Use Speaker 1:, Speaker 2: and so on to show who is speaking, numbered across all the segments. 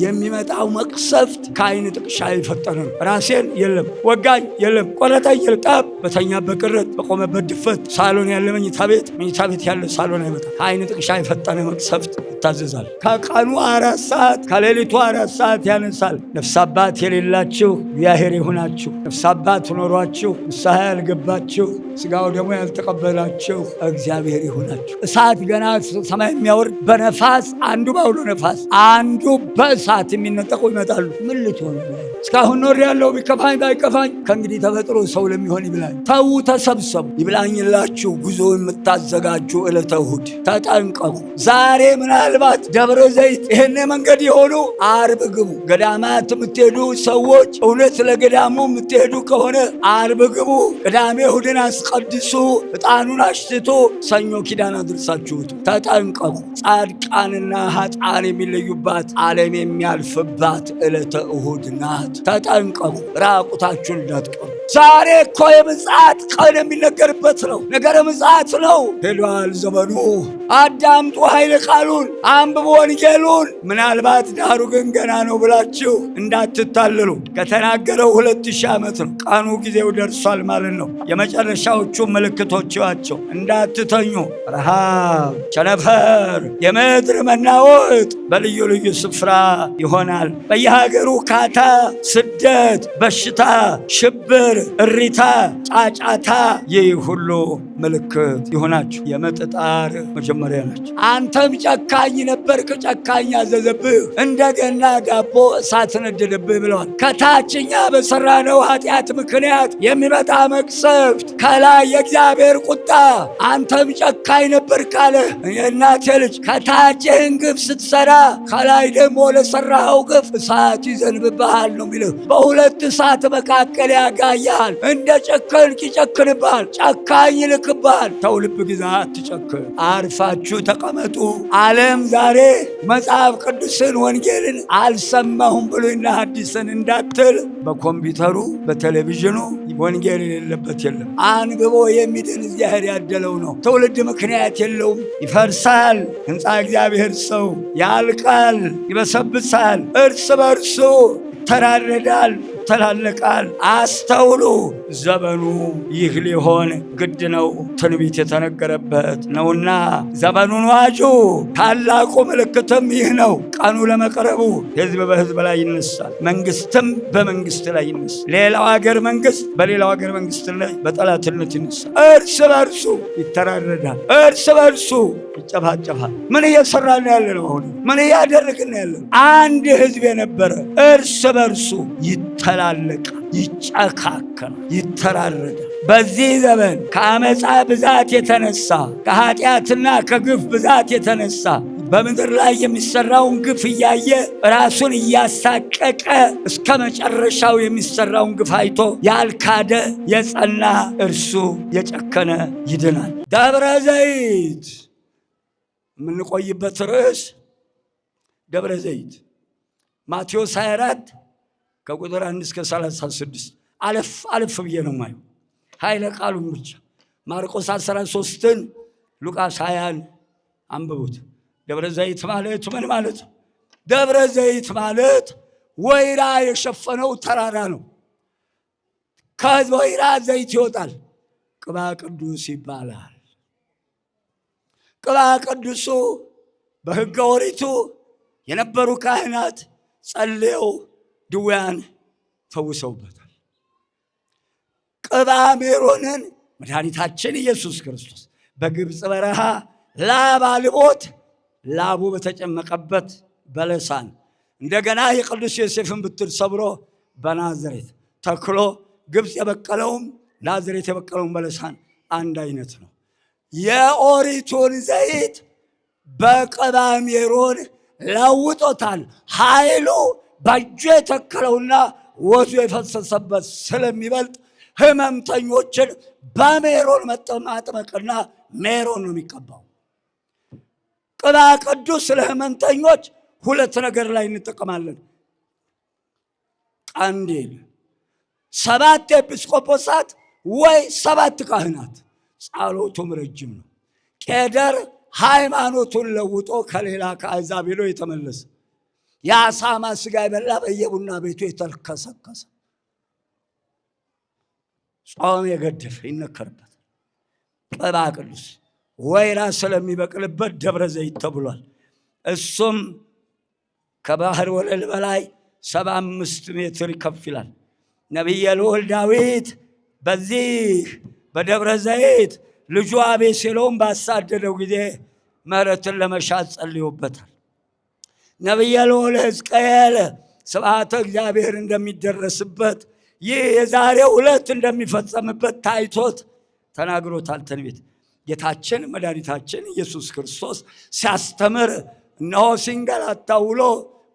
Speaker 1: የሚመጣው መቅሰፍት ከዓይን ጥቅሻ የፈጠረ ነው። ራሴን የለም፣ ወጋኝ የለም፣ ቆረጠኝ የለም። ጠብ በተኛበት ቅርት፣ በቆመበት ድፈት፣ ሳሎን ያለ መኝታ ቤት ያለ ሳሎን አይመጣም። ከዓይን ጥቅሻ የፈጠረ መቅሰፍት ይታዘዛል። ከቀኑ 4 ሰዓት ከሌሊቱ 4 ሰዓት ያነሳል። ነፍስ አባት የሌላችሁ እግዚአብሔር ይሁናችሁ። ነፍስ አባት ኖሯችሁ ንስሐ ያልገባችሁ ሥጋው ደግሞ ያልተቀበላችሁ እግዚአብሔር ይሁናችሁ። እሳት ገና ሰማይ የሚያወርድ በነፋስ አንዱ ባውሎ ነፋስ አንዱ በእሳት የሚነጠቁ ይመጣሉ። ምን ልትሆኑ? እስካሁን ኖር ያለው ቢከፋኝ ባይከፋኝ ከእንግዲህ ተፈጥሮ ሰው ለሚሆን ይብላኝ። ተዉ፣ ተሰብሰቡ። ይብላኝላችሁ ጉዞ የምታዘጋጁ ዕለተ እሑድ ተጠንቀቁ። ዛሬ ምናልባት ደብረ ዘይት ይህን መንገድ የሆኑ አርብ ግቡ። ገዳማት የምትሄዱ ሰዎች እውነት ለገዳሙ የምትሄዱ ከሆነ አርብ ግቡ። ቅዳሜ እሑድን አስቀድሱ። ዕጣኑን አሽትቶ ሰኞ ኪዳን አድርሳችሁት ተጠንቀቁ። ጻድቃንና ኃጥአን የሚለዩባት ዓለም የሚያልፍባት ዕለተ እሑድ ናት። ተጠንቀቁ። ራቁታችሁን እንዳትቀሩ። ዛሬ እኮ የምጽአት ቀን የሚነገርበት ነው። ነገረ ምጽአት ነው። ሄዷል ዘመኑ። አዳምጡ ኃይለ ቃሉን፣ አንብቡ ወንጌሉን። ምናልባት ዳሩ ግን ገና ነው ብላችሁ እንዳትታለሉ። ከተናገረው 2000 ዓመት ነው። ቀኑ ጊዜው ደርሷል ማለት ነው። የመጨረሻዎቹ ምልክቶች ናቸው። እንዳትተኙ። ረሃብ፣ ቸነፈር፣ የምድር መናወጥ በልዩ ልዩ ስፍራ ይሆናል። በየሀገሩ ካታ፣ ስደት፣ በሽታ፣ ሽብር፣ እሪታ፣ ጫጫታ፣ ይህ ሁሉ ምልክት ይሆናችሁ። የመጥጣር መጀመሪያ ናቸው። አንተም ጨካኝ ነበርክ፣ ጨካኝ አዘዘብህ፣ እንደገና ዳቦ እሳት ነደደብህ ብለዋል። ከታችኛ በሰራነው ኃጢአት ምክንያት የሚመጣ መቅሰፍት፣ ከላይ የእግዚአብሔር ቁጣ። አንተም ጨካኝ ነበርክ አለ። የእናቴ ልጅ ከታችህን ግፍ ስትሰራ ከላይ ደግሞ ለሰራኸው ግፍ እሳት ይዘንብብሃል ነው የሚልህ። በሁለት እሳት መካከል ያጋያል። እንደ ጨከንክ ይጨክንብሃል፣ ጨካኝ ይልክብሃል። ተው፣ ልብ ግዛ፣ አትጨክን። አርፋችሁ ተቀመጡ። ዓለም ዛሬ መጽሐፍ ቅዱስን ወንጌልን አልሰማሁም ብሎና ሐዲስን እንዳትል፣ በኮምፒውተሩ በቴሌቪዥኑ ወንጌል የሌለበት የለም። አንብቦ የሚድን እግዚአብሔር ያደለው ነው። ትውልድ ምክንያት የለውም። ይፈርሳል ሕንፃ እግዚአብሔር ሰው ያልቃል፣ ይበሰብሳል፣ እርስ በርሱ ይተራረዳል፣ ይተላለቃል። አስተውሉ። ዘመኑ ይህ ሊሆን ግድ ነው። ትንቢት የተነገረበት ነውና ዘመኑን ዋጁ። ታላቁ ምልክትም ይህ ነው። ቀኑ ለመቅረቡ ሕዝብ በሕዝብ ላይ ይነሳል፣ መንግስትም በመንግስት ላይ ይነሳል። ሌላው ሀገር መንግስት በሌላው ሀገር መንግስት ላይ በጠላትነት ይነሳል። እርስ በርሱ ይተራረዳል፣ እርስ በርሱ ይጨፋጨፋል። ምን እየሰራን ያለ ነው? አሁን ምን እያደረግን ያለ ነው? አንድ ሕዝብ የነበረ እርስ በርሱ ይተላለቃል፣ ይጨካከናል፣ ይተራረዳል። በዚህ ዘመን ከአመፃ ብዛት የተነሳ ከኃጢአትና ከግፍ ብዛት የተነሳ በምድር ላይ የሚሰራውን ግፍ እያየ ራሱን እያሳቀቀ እስከ መጨረሻው የሚሰራውን ግፍ አይቶ ያልካደ የጸና እርሱ የጨከነ ይድናል። ደብረ ዘይት የምንቆይበት ርዕስ ደብረ ዘይት ማቴዎስ 24 ከቁጥር 1 እስከ 36 አለፍ ብዬ ነው ማየው ኃይለ ቃሉን ብቻ። ማርቆስ 13ን ሉቃስ 20ን አንብቡት። ደብረ ዘይት ማለት ምን ማለት ነው? ደብረ ዘይት ማለት ወይራ የሸፈነው ተራራ ነው። ከወይራ ዘይት ይወጣል፣ ቅባ ቅዱስ ይባላል። ቅባ ቅዱሱ በሕገ ኦሪቱ የነበሩ ካህናት ጸልየው ድውያን ፈውሰውበታል። ቅባ ሜሮንን መድኃኒታችን ኢየሱስ ክርስቶስ በግብፅ በረሃ ላብ አልቦት ላቡ በተጨመቀበት በለሳን እንደገና የቅዱስ ዮሴፍን ብትር ሰብሮ በናዝሬት ተክሎ ግብፅ የበቀለውም ናዝሬት የበቀለውም በለሳን አንድ አይነት ነው። የኦሪቱን ዘይት በቅባ ሜሮን ለውጦታል። ኃይሉ በእጁ የተከለውና ወዙ የፈሰሰበት ስለሚበልጥ ህመምተኞችን በሜሮን ማጥመቅና ሜሮን ነው የሚቀባው። ቅባ ቅዱስ ለህመምተኞች ሁለት ነገር ላይ እንጠቀማለን። ቀንዲል 7 ኤጲስቆጶሳት ወይ 7 ካህናት፣ ጸሎቱም ረጅም ነው። ቄደር ሃይማኖቱን ለውጦ ከሌላ ከአሕዛብ ሄዶ የተመለሰ የአሳማ ስጋ የበላ በየቡና ቤቱ የተልከሰከሰ ጾም የገደፈ ይነከርበት ቅባ ቅዱስ ወይራ ስለሚበቅልበት ደብረ ዘይት ተብሏል። እሱም ከባህር ወለል በላይ 75 ሜትር ከፍ ይላል። ነቢየ ልዑል ዳዊት በዚህ በደብረ ዘይት ልጁ አቤሴሎም ባሳደደው ጊዜ ምሕረትን ለመሻት ጸልዮበታል። ነቢየ ልዑል ሕዝቅኤል ስብሐተ እግዚአብሔር እንደሚደረስበት ይህ የዛሬው ዕለት እንደሚፈጸምበት ታይቶት ተናግሮታል። ትንቢት ጌታችን መድኃኒታችን ኢየሱስ ክርስቶስ ሲያስተምር እነሆ ሲንገላታ ውሎ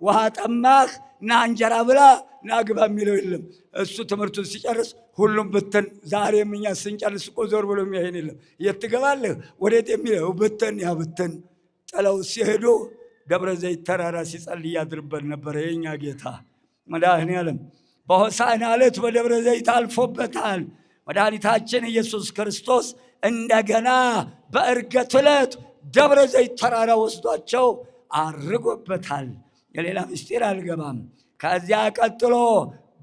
Speaker 1: ውሃ ጠማህ ና እንጀራ ብላ ና ግባ የሚለው የለም። እሱ ትምህርቱን ሲጨርስ ሁሉም ብትን። ዛሬም እኛ ስንጨርስ እኮ ዞር ብሎ የሚያየን የለም። የት ትገባለህ ወዴት የሚለው ብትን። ያ ብትን ጥለው ሲሄዱ ደብረ ዘይት ተራራ ሲጸልይ ያድርበት ነበረ። የእኛ ጌታ መድኃኔዓለም በሆሳዕና ዕለት በደብረ ዘይት አልፎበታል። መድኃኒታችን ኢየሱስ ክርስቶስ እንደገና በዕርገት ዕለት ደብረ ዘይት ተራራ ወስዷቸው አርጎበታል። የሌላ ምስጢር አልገባም። ከዚያ ቀጥሎ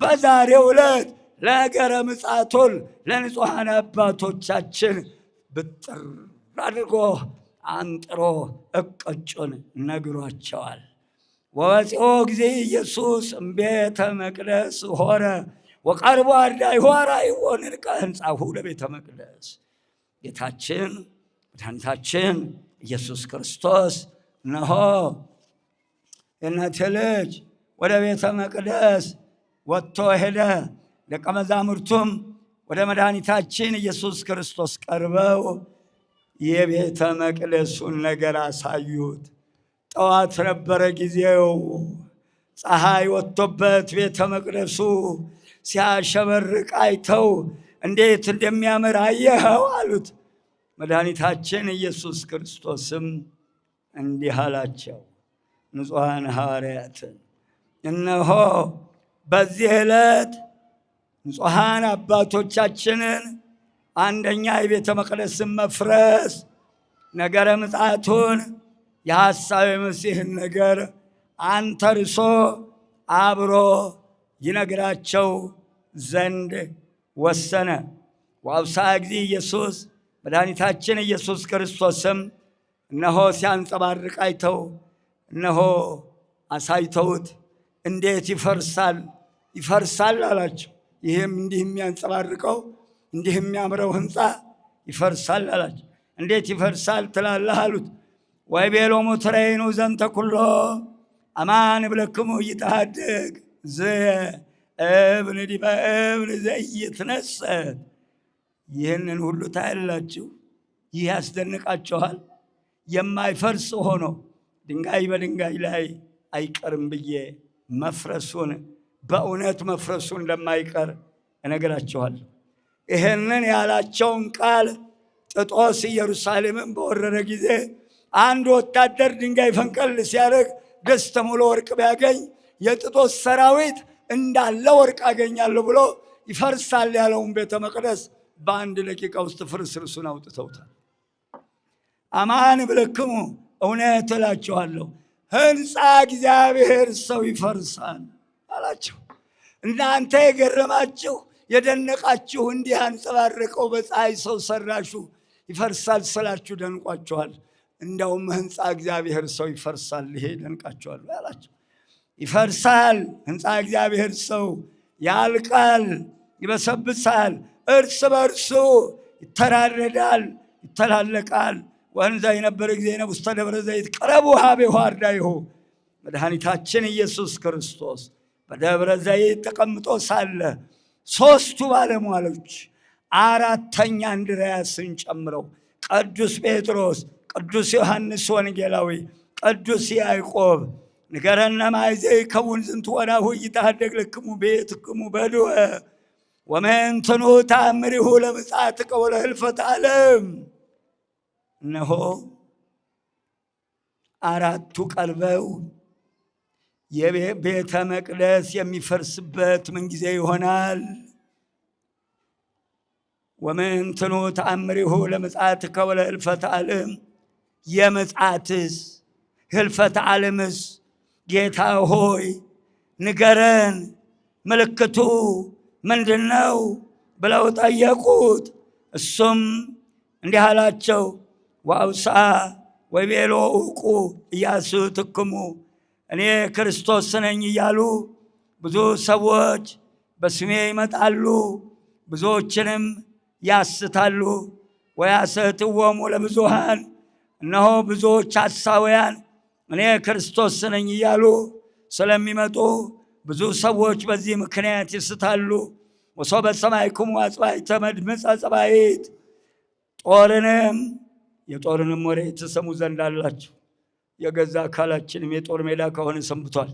Speaker 1: በዛሬው ዕለት ነገረ ምጽአቱን ለንጹሐን አባቶቻችን ብጥር አድርጎ አንጥሮ እቅጩን ነግሯቸዋል። ወፂኦ ጊዜ ኢየሱስ እምቤተ መቅደስ ሆረ ወቀርቦ አርዳኢሁ አርአይዎ ንድቀ ህንጻሁ ለቤተ መቅደስ። ጌታችን መድኃኒታችን ኢየሱስ ክርስቶስ እነሆ የእናቴ ልጅ ወደ ቤተ መቅደስ ወጥቶ ሄደ። ደቀ መዛሙርቱም ወደ መድኃኒታችን ኢየሱስ ክርስቶስ ቀርበው የቤተ መቅደሱን ነገር አሳዩት። ጠዋት ነበረ ጊዜው፣ ፀሐይ ወጥቶበት ቤተ መቅደሱ ሲያሸበርቅ አይተው እንዴት እንደሚያምር አየኸው አሉት። መድኃኒታችን ኢየሱስ ክርስቶስም እንዲህ አላቸው፣ ንጹሐን ሐዋርያትን እነሆ በዚህ ዕለት ንጹሐን አባቶቻችንን አንደኛ የቤተ መቅደስን መፍረስ፣ ነገረ ምጽአቱን፣ የሐሳዌ መሲሕን ነገር አንተርሶ አብሮ ይነግራቸው ዘንድ ወሰነ። ወአብጽሐ እግዚእ ኢየሱስ መድኃኒታችን ኢየሱስ ክርስቶስም እነሆ ሲያንጸባርቅ አይተው እነሆ አሳይተውት እንዴት ይፈርሳል ይፈርሳል አላቸው። ይህም እንዲህ የሚያንጸባርቀው እንዲህ የሚያምረው ህንፃ ይፈርሳል አላቸው። እንዴት ይፈርሳል ትላለህ አሉት። ወይቤሎሙ ትሬኑ ዘንተ ኩሎ አማን እብለክሙ ይትሐደግ ዘእብን ዲበ እብን ዘኢይትነሰት። ይህንን ሁሉ ታያላችሁ፣ ይህ ያስደንቃችኋል። የማይፈርስ ሆኖ ድንጋይ በድንጋይ ላይ አይቀርም ብዬ መፍረሱን በእውነት መፍረሱ እንደማይቀር እነግራችኋለሁ። ይህንን ያላቸውን ቃል ጥጦስ ኢየሩሳሌምን በወረረ ጊዜ አንድ ወታደር ድንጋይ ፈንቀል ሲያደርግ ደስ ተሙሎ ወርቅ ቢያገኝ የጥጦስ ሰራዊት እንዳለ ወርቅ አገኛለሁ ብሎ ይፈርሳል ያለውን ቤተ መቅደስ በአንድ ደቂቃ ውስጥ ፍርስርሱን አውጥተውታል። አማን እብለክሙ እውነት እላችኋለሁ ህንፃ እግዚአብሔር ሰው ይፈርሳል አላቸው። እናንተ የገረማችሁ የደነቃችሁ እንዲህ አንጸባረቀው በፀሐይ ሰው ሰራሹ ይፈርሳል ስላችሁ ደንቋችኋል። እንደውም ህንፃ እግዚአብሔር ሰው ይፈርሳል፣ ይሄ ደንቃችኋል አላቸው። ይፈርሳል ህንፃ እግዚአብሔር ሰው ያልቃል፣ ይበሰብሳል፣ እርስ በርሱ ይተራረዳል፣ ይተላለቃል። ወንዛ የነበረ ጊዜ ነው ውስተ ደብረ ዘይት ቀረቡ ሀቤሁ አርዳኢሁ። መድኃኒታችን ኢየሱስ ክርስቶስ በደብረ ዘይት ተቀምጦ ሳለ ሦስቱ ባለሟሎች አራተኛ እንድርያስን ጨምረው ቅዱስ ጴጥሮስ፣ ቅዱስ ዮሐንስ ወንጌላዊ፣ ቅዱስ ያዕቆብ ንገረነ ማይዜ ከውን ዝንቱ ወናሁ ይትሐደግ ለክሙ ቤትክሙ በድወ ወመንትኑ ተአምሪሁ ለምጽአትከ ወለህልፈተ ዓለም። እነሆ አራቱ ቀርበው የቤተ መቅደስ የሚፈርስበት ምን ጊዜ ይሆናል? ወምንትኑ ተአምሪሁ ለምጽአትከ ወለህልፈተ ዓለም። የምጽአትስ ህልፈተ ዓለምስ ጌታ ሆይ ንገረን፣ ምልክቱ ምንድነው ብለው ጠየቁት። እሱም እንዲህ አላቸው፣ ወአውስአ ወይቤሎ ዕውቁ ኢያስሕትክሙ፣ እኔ ክርስቶስ ነኝ እያሉ ብዙ ሰዎች በስሜ ይመጣሉ፣ ብዙዎችንም ያስታሉ። ወያስሕትዎሙ ለብዙኃን፣ እነሆ ብዙዎች ሐሳውያን እኔ ክርስቶስ ነኝ እያሉ ስለሚመጡ ብዙ ሰዎች በዚህ ምክንያት ይስታሉ። ወሶበ ሰማዕክሙ አጽባዕተ መድምፀ ጸባኢት፣ ጦርንም የጦርንም ወሬ ትሰሙ ዘንድ አላችሁ። የገዛ አካላችንም የጦር ሜዳ ከሆነ ሰንብቷል።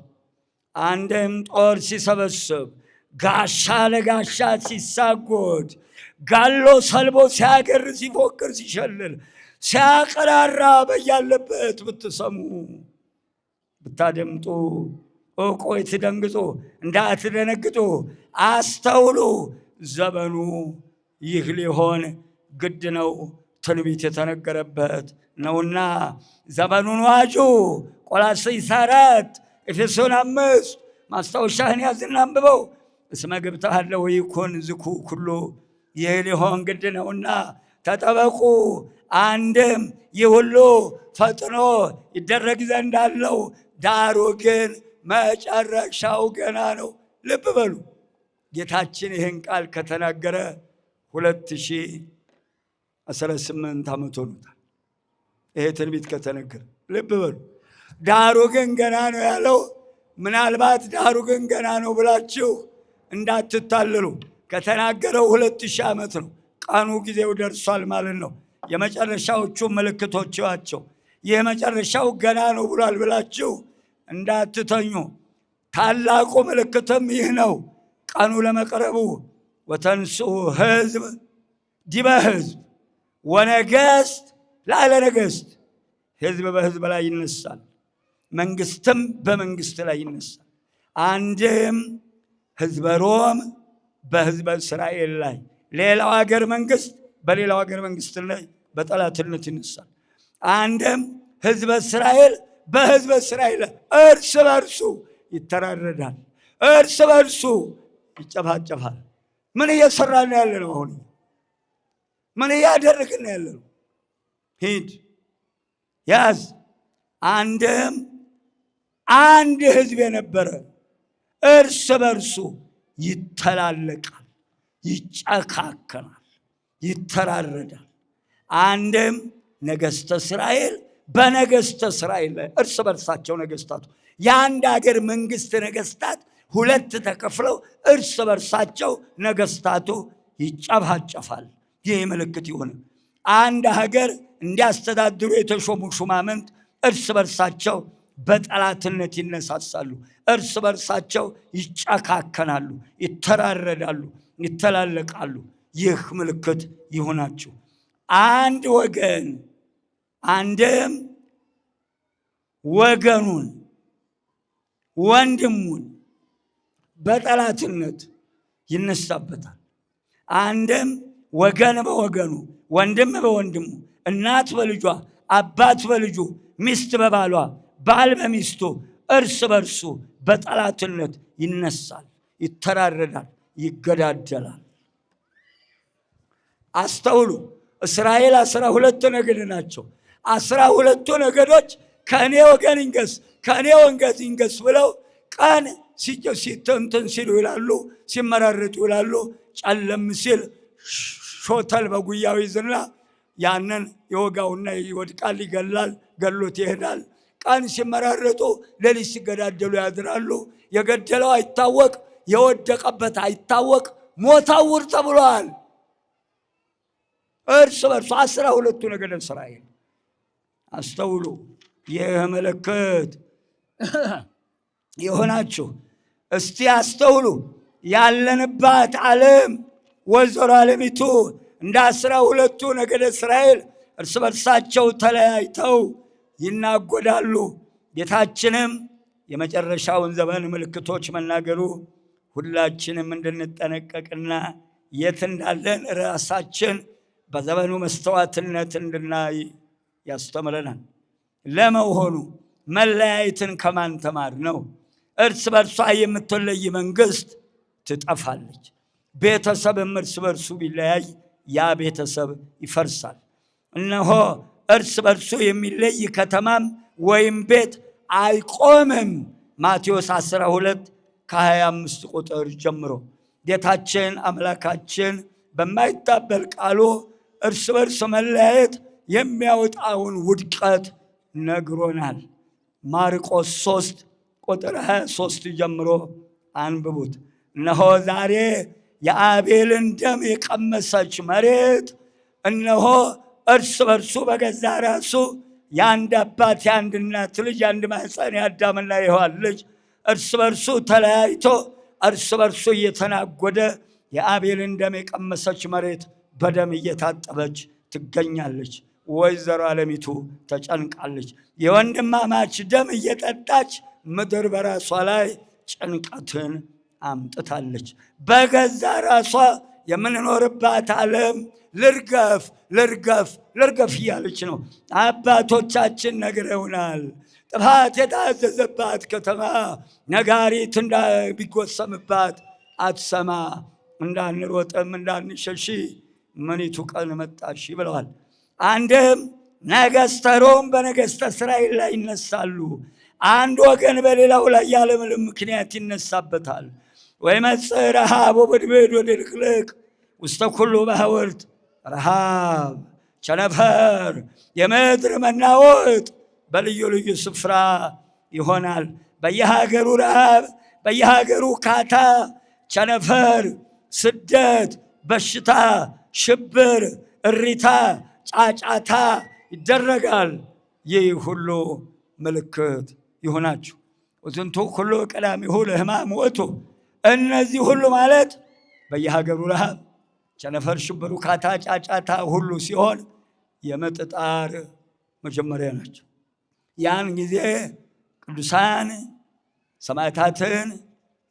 Speaker 1: አንድም ጦር ሲሰበስብ፣ ጋሻ ለጋሻ ሲሳጎድ፣ ጋሎ ሰልቦ ሲያገር፣ ሲፎክር፣ ሲሸልል፣ ሲያቀራራ በያለበት ብትሰሙ ብታደምጡ ዕውቁ ትደንግጡ፣ እንዳትደነግጡ አስተውሉ። ዘመኑ ይህ ሊሆን ግድ ነው፣ ትንቢት የተነገረበት ነውና ዘመኑን ዋጁ። ቆላስይስ 4 ኤፌሶን 5 ማስታወሻህን ያዝና አንብበው። እስመ ግብትሃለ ወይኩን ዝኩ ኩሉ፣ ይህ ሊሆን ግድ ነውና ተጠበቁ። አንድም ይህ ሁሉ ፈጥኖ ይደረግ ዘንድ አለው፣ ዳሩ ግን መጨረሻው ገና ነው። ልብ በሉ። ጌታችን ይህን ቃል ከተናገረ 2018 ዓመት ሆኖታል። ይሄ ትንቢት ከተነገረ ልብ በሉ። ዳሩ ግን ገና ነው ያለው። ምናልባት ዳሩ ግን ገና ነው ብላችሁ እንዳትታለሉ። ከተናገረው 2000 ዓመት ነው። ቀኑ ጊዜው ደርሷል ማለት ነው። የመጨረሻዎቹ ምልክቶች ዋቸው። ይህ መጨረሻው ገና ነው ብሏል ብላችሁ እንዳትተኙ። ታላቁ ምልክትም ይህ ነው፣ ቀኑ ለመቅረቡ። ወተንሥኡ ሕዝብ ዲበ ሕዝብ ወነገሥት ላዕለ ነገሥት፣ ሕዝብ በሕዝብ ላይ ይነሳል፣ መንግስትም በመንግስት ላይ ይነሳል። አንድም ሕዝበ ሮም በሕዝበ እስራኤል ላይ፣ ሌላው ሀገር መንግስት በሌላው ሀገር መንግስት ላይ በጠላትነት ይነሳል። አንድም ሕዝበ እስራኤል በሕዝበ እስራኤል እርስ በርሱ ይተራረዳል፣ እርስ በርሱ ይጨፋጨፋል። ምን እየሰራን ያለ ነው? አሁን ምን እያደረግን ያለ ነው? ሂድ ያዝ። አንድም አንድ ሕዝብ የነበረ እርስ በርሱ ይተላለቃል፣ ይጨካከናል፣ ይተራረዳል። አንድም ነገሥተ እስራኤል በነገሥተ እስራኤል ላይ እርስ በርሳቸው ነገሥታቱ የአንድ ሀገር መንግስት ነገሥታት ሁለት ተከፍለው እርስ በርሳቸው ነገሥታቱ ይጨፋጨፋል። ይህ ምልክት ይሆን። አንድ ሀገር እንዲያስተዳድሩ የተሾሙ ሹማምንት እርስ በርሳቸው በጠላትነት ይነሳሳሉ፣ እርስ በርሳቸው ይጨካከናሉ፣ ይተራረዳሉ፣ ይተላለቃሉ። ይህ ምልክት ይሆናችሁ። አንድ ወገን አንድም ወገኑን ወንድሙን በጠላትነት ይነሳበታል። አንድም ወገን በወገኑ፣ ወንድም በወንድሙ፣ እናት በልጇ፣ አባት በልጁ፣ ሚስት በባሏ፣ ባል በሚስቱ እርስ በርሱ በጠላትነት ይነሳል፣ ይተራረዳል፣ ይገዳደላል። አስተውሉ። እስራኤል 12 ነገድ ናቸው። 12ቱ ነገዶች ከእኔ ወገን ይንገስ ከእኔ ወገን ይንገስ ብለው ቀን ሲተንተን ሲሉ ይላሉ፣ ሲመራረጡ ይላሉ። ጨለም ሲል ሾተል በጉያው ይዝና ያንን የወጋውና ይወድቃል፣ ይገላል፣ ገሎት ይሄዳል። ቀን ሲመራረጡ ሌሊት ሲገዳደሉ ያድራሉ። የገደለው አይታወቅ፣ የወደቀበት አይታወቅ፣ ሞት አውር ተብሏል። እርስ በርሱ 12ቱ ነገደ እስራኤል። አስተውሉ። ይህ ምልክት የሆናችሁ እስቲ አስተውሉ። ያለንባት ዓለም ወይዘሮ ዓለሚቱ እንደ 12ቱ ነገደ እስራኤል እርስ በርሳቸው ተለያይተው ይናጎዳሉ። ጌታችንም የመጨረሻውን ዘመን ምልክቶች መናገሩ ሁላችንም እንድንጠነቀቅና የት እንዳለን ራሳችን በዘመኑ መስተዋትነት እንድናይ ያስተምረናል። ለመሆኑ መለያየትን ከማን ተማር ነው? እርስ በርሷ የምትለይ መንግስት ትጠፋለች። ቤተሰብም እርስ በርሱ ቢለያይ ያ ቤተሰብ ይፈርሳል። እነሆ እርስ በርሱ የሚለይ ከተማም ወይም ቤት አይቆምም። ማቴዎስ 12 ከ25 ቁጥር ጀምሮ ጌታችን አምላካችን በማይታበል ቃሉ እርስ በርስ መለያየት የሚያወጣውን ውድቀት ነግሮናል። ማርቆስ 3 ቁጥር 23 ጀምሮ አንብቡት። እነሆ ዛሬ የአቤልን ደም የቀመሰች መሬት እነሆ እርስ በርሱ በገዛ ራሱ የአንድ አባት የአንድ እናት ልጅ የአንድ ማህፀን የአዳምና የሔዋን ልጅ እርስ በርሱ ተለያይቶ እርስ በርሱ እየተናጎደ የአቤልን ደም የቀመሰች መሬት በደም እየታጠበች ትገኛለች። ወይዘሮ ዓለሚቱ ተጨንቃለች። የወንድማማች ደም እየጠጣች ምድር በራሷ ላይ ጭንቀትን አምጥታለች። በገዛ ራሷ የምንኖርባት ዓለም ልርገፍ ልርገፍ ልርገፍ እያለች ነው። አባቶቻችን ነግረውናል። ጥፋት የታዘዘባት ከተማ ነጋሪት እንዳቢጎሰምባት አትሰማ፣ እንዳንሮጥም እንዳንሸሺ ምኒቱ ቀን መጣሽ ብለዋል። አንድም ነገሥተ ሮም በነገሥተ እስራኤል ላይ ይነሳሉ። አንድ ወገን በሌላው ላይ ያለምንም ምክንያት ይነሳበታል። ወይመጽእ ረሃብ ወብድብድ ወድልቅልቅ ውስተ ኩሉ ባሕውርት፣ ረሃብ፣ ቸነፈር፣ የምድር መናወጥ በልዩ ልዩ ስፍራ ይሆናል። በየሀገሩ ረሃብ፣ በየሀገሩ ካታ፣ ቸነፈር፣ ስደት፣ በሽታ፣ ሽብር፣ እሪታ፣ ጫጫታ ይደረጋል። ይህ ሁሉ ምልክት ይሆናችሁ። ወዝንቱ ሁሉ ቀዳሚሁ ለሕማም ውእቱ። እነዚህ ሁሉ ማለት በየሀገሩ ረሃብ፣ ቸነፈር፣ ሽብሩ፣ ካታ፣ ጫጫታ ሁሉ ሲሆን የምጥ ጣር መጀመሪያ ናቸው። ያን ጊዜ ቅዱሳን ሰማዕታትን፣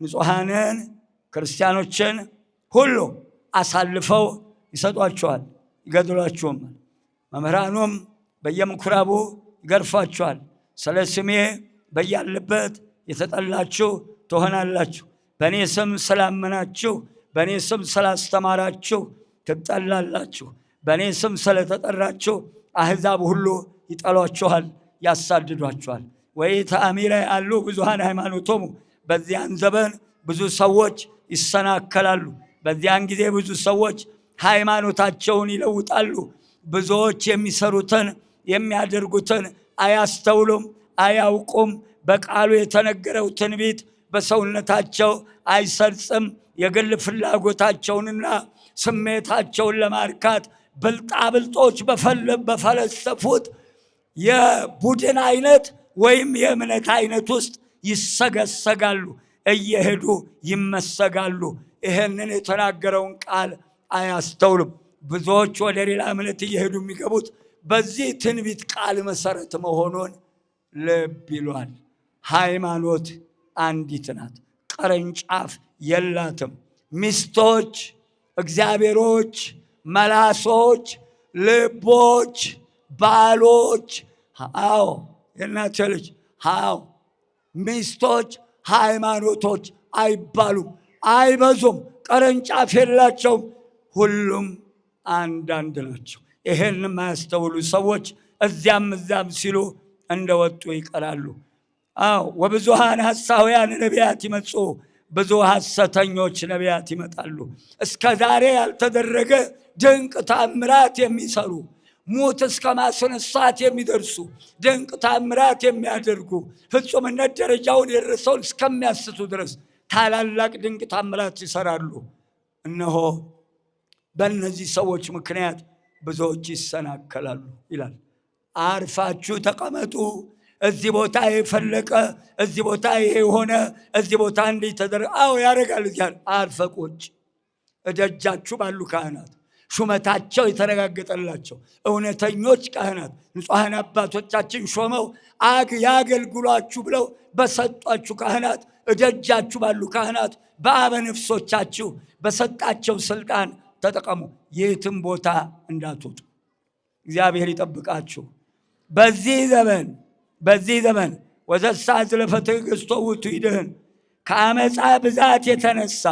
Speaker 1: ንጹሐንን፣ ክርስቲያኖችን ሁሉ አሳልፈው ይሰጧቸዋል፣ ይገድሏቸውም። መምህራኑም በየምኩራቡ ይገርፏቸዋል። ስለ ስሜ በያለበት የተጠላችሁ ትሆናላችሁ። በእኔ ስም ስላመናችሁ፣ በእኔ ስም ስላስተማራችሁ ትጠላላችሁ። በእኔ ስም ስለተጠራችሁ አሕዛብ ሁሉ ይጠሏችኋል፣ ያሳድዷችኋል። ወኢተአሚረ አሉ ብዙኃን ሃይማኖቶሙ። በዚያን ዘመን ብዙ ሰዎች ይሰናከላሉ። በዚያን ጊዜ ብዙ ሰዎች ሃይማኖታቸውን ይለውጣሉ። ብዙዎች የሚሰሩትን የሚያደርጉትን አያስተውሉም፣ አያውቁም። በቃሉ የተነገረው ትንቢት በሰውነታቸው አይሰርጽም። የግል ፍላጎታቸውንና ስሜታቸውን ለማርካት ብልጣብልጦች በፈለሰፉት የቡድን አይነት ወይም የእምነት አይነት ውስጥ ይሰገሰጋሉ፣ እየሄዱ ይመሰጋሉ። ይህንን የተናገረውን ቃል አያስተውሉም። ብዙዎች ወደ ሌላ እምነት እየሄዱ የሚገቡት በዚህ ትንቢት ቃል መሰረት መሆኑን ልብ ይሏል። ሃይማኖት አንዲት ናት፣ ቅርንጫፍ የላትም። ሚስቶች፣ እግዚአብሔሮች፣ መላሶች፣ ልቦች፣ ባሎች፣ አዎ የእናቴ ልጅ፣ አዎ ሚስቶች ሃይማኖቶች አይባሉም፣ አይበዙም፣ ቅርንጫፍ የላቸውም። ሁሉም አንዳንድ ናቸው። ይሄን የማያስተውሉ ሰዎች እዚያም እዚያም ሲሉ እንደወጡ ይቀራሉ። አዎ ወብዙሃን ሐሳውያን ነቢያት ይመጹ፣ ብዙ ሐሰተኞች ነቢያት ይመጣሉ። እስከ ዛሬ ያልተደረገ ድንቅ ታምራት የሚሰሩ፣ ሙት እስከ ማስነሳት የሚደርሱ ድንቅ ታምራት የሚያደርጉ፣ ፍጹምነት ደረጃውን የደረሰውን እስከሚያስቱ ድረስ ታላላቅ ድንቅ ታምራት ይሰራሉ። እነሆ በእነዚህ ሰዎች ምክንያት ብዙዎች ይሰናከላሉ ይላል። አርፋችሁ ተቀመጡ። እዚህ ቦታ የፈለቀ፣ እዚህ ቦታ ይሄ ሆነ፣ እዚህ ቦታ እንዲህ ተደረገ። አዎ ያደርጋል። እዚያ አርፈ ቁጭ። እደጃችሁ ባሉ ካህናት፣ ሹመታቸው የተረጋገጠላቸው እውነተኞች ካህናት ንጹሐን አባቶቻችን ሾመው ያገልግሏችሁ ብለው በሰጧችሁ ካህናት፣ እደጃችሁ ባሉ ካህናት በአበነፍሶቻችሁ በሰጣቸው ስልጣን ተጠቀሙ። የትም ቦታ እንዳትወጡ እግዚአብሔር ይጠብቃችሁ። በዚህ ዘመን ወዘሳ ዝለፈ ትዕግሥቶ ውእቱ ይድህን። ከአመፃ ብዛት የተነሳ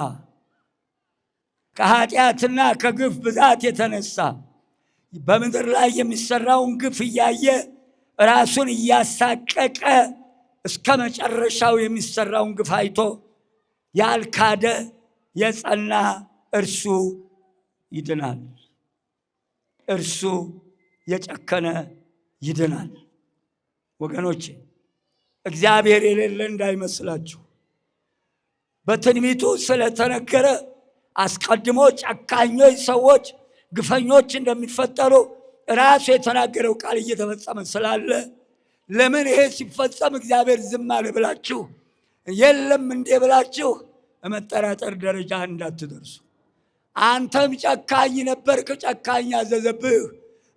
Speaker 1: ከኃጢአትና ከግፍ ብዛት የተነሳ በምድር ላይ የሚሰራውን ግፍ እያየ ራሱን እያሳቀቀ እስከ መጨረሻው የሚሰራውን ግፍ አይቶ ያልካደ የጸና እርሱ ይድናል። እርሱ የጨከነ ይድናል። ወገኖቼ እግዚአብሔር የሌለ እንዳይመስላችሁ። በትንቢቱ ስለተነገረ አስቀድሞ ጨካኞች ሰዎች፣ ግፈኞች እንደሚፈጠሩ ራሱ የተናገረው ቃል እየተፈጸመ ስላለ ለምን ይሄ ሲፈጸም እግዚአብሔር ዝም አለ ብላችሁ የለም እንዴ ብላችሁ መጠራጠር ደረጃ እንዳትደርሱ። አንተም ጨካኝ ነበርክ፣ ጨካኝ አዘዘብህ፣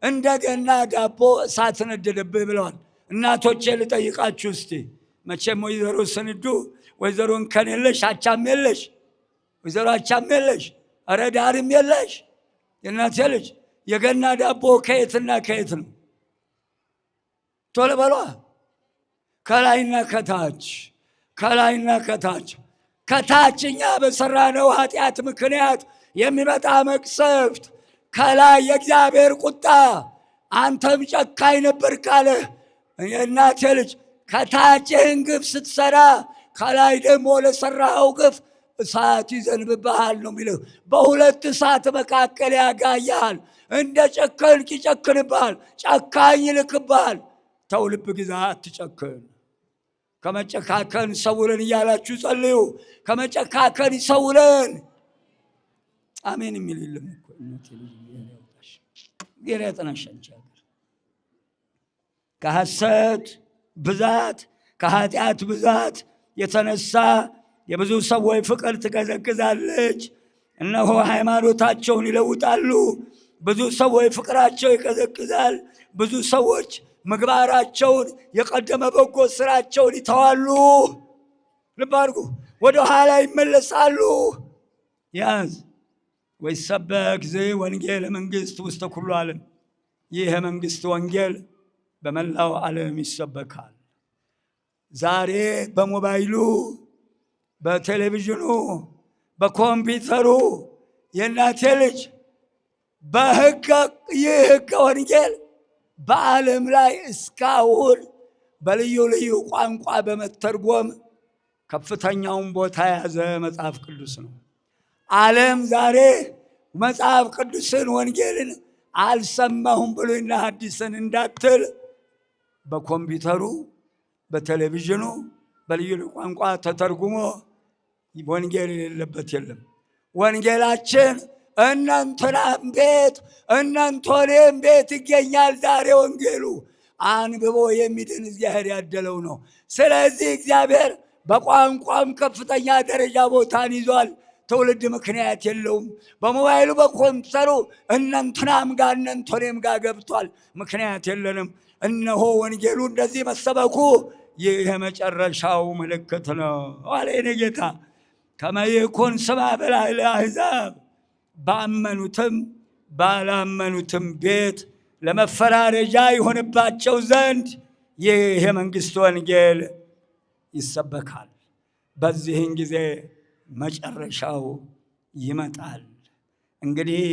Speaker 1: እንደገና ዳቦ እሳት ነደደብህ ብለዋል እናቶቼ። ልጠይቃችሁ እስቲ መቼም ወይዘሮ ስንዱ ወይዘሮ እንከን የለሽ፣ አቻም የለሽ፣ ወይዘሮ አቻም የለሽ፣ ኧረ ዳርም የለሽ። የእናቴ ልጅ የገና ዳቦ ከየትና ከየት ነው? ቶሎ በሏ። ከላይና ከታች፣ ከላይና ከታች። ከታችኛ በሰራነው ኃጢአት ምክንያት የሚመጣ መቅሰፍት፣ ከላይ የእግዚአብሔር ቁጣ። አንተም ጨካኝ ነበር ካለ የእናቴ ልጅ ከታችህን ግፍ ስትሰራ ከላይ ደግሞ ለሰራኸው ግፍ እሳት ይዘንብብሃል ነው የሚለው። በሁለት እሳት መካከል ያጋያሃል። እንደ ጨከንክ ይጨክንብሃል፣ ጨካኝ ይልክብሃል። ተው ልብ ግዛ፣ አትጨክን። ከመጨካከን ይሰውረን እያላችሁ ጸልዩ። ከመጨካከን ይሰውረን። አሜን የሚል የለም እኮ ጌራ ያጠናሻንቻ ከሐሰት ብዛት ከኃጢአት ብዛት የተነሳ የብዙ ሰዎች ፍቅር ትቀዘቅዛለች። እነሆ ሃይማኖታቸውን ይለውጣሉ። ብዙ ሰዎች ፍቅራቸው ይቀዘቅዛል። ብዙ ሰዎች ምግባራቸውን የቀደመ በጎ ስራቸውን ይተዋሉ። ልብ አድርጉ፣ ወደ ኋላ ይመለሳሉ። ያዝ ወይሰበክ ወንጌል መንግሥት ውስተ ኩሉ ዓለም። ይህ የመንግሥት ወንጌል በመላው ዓለም ይሰበካል። ዛሬ በሞባይሉ፣ በቴሌቪዥኑ፣ በኮምፒውተሩ የእናቴ ልጅ ይህ ሕገ ወንጌል በዓለም ላይ እስካሁን በልዩ ልዩ ቋንቋ በመተርጎም ከፍተኛውን ቦታ የያዘ መጽሐፍ ቅዱስ ነው። ዓለም ዛሬ መጽሐፍ ቅዱስን ወንጌልን አልሰማሁም ብሉይና ሐዲስን እንዳትል በኮምፒውተሩ፣ በቴሌቪዥኑ በልዩ ልዩ ቋንቋ ተተርጉሞ ወንጌል የሌለበት የለም። ወንጌላችን እናንተናም ቤት እናንተኔም ቤት ይገኛል። ዛሬ ወንጌሉ አንብቦ የሚድን እግዚአብሔር ያደለው ነው። ስለዚህ እግዚአብሔር በቋንቋም ከፍተኛ ደረጃ ቦታን ይዟል። ትውልድ ምክንያት የለውም። በሞባይሉ በኮምፒውተሩ እናንተናም ጋር እናንተኔም ጋር ገብቷል። ምክንያት የለንም። እነሆ ወንጌሉ እንደዚህ መሰበኩ ይህ የመጨረሻው ምልክት ነው አለ የኔ ጌታ። ከመ ይኩን ስማ በላዕለ አሕዛብ፣ ባመኑትም ባላመኑትም ቤት ለመፈራረጃ ይሆንባቸው ዘንድ ይህ የመንግሥት ወንጌል ይሰበካል። በዚህን ጊዜ መጨረሻው ይመጣል። እንግዲህ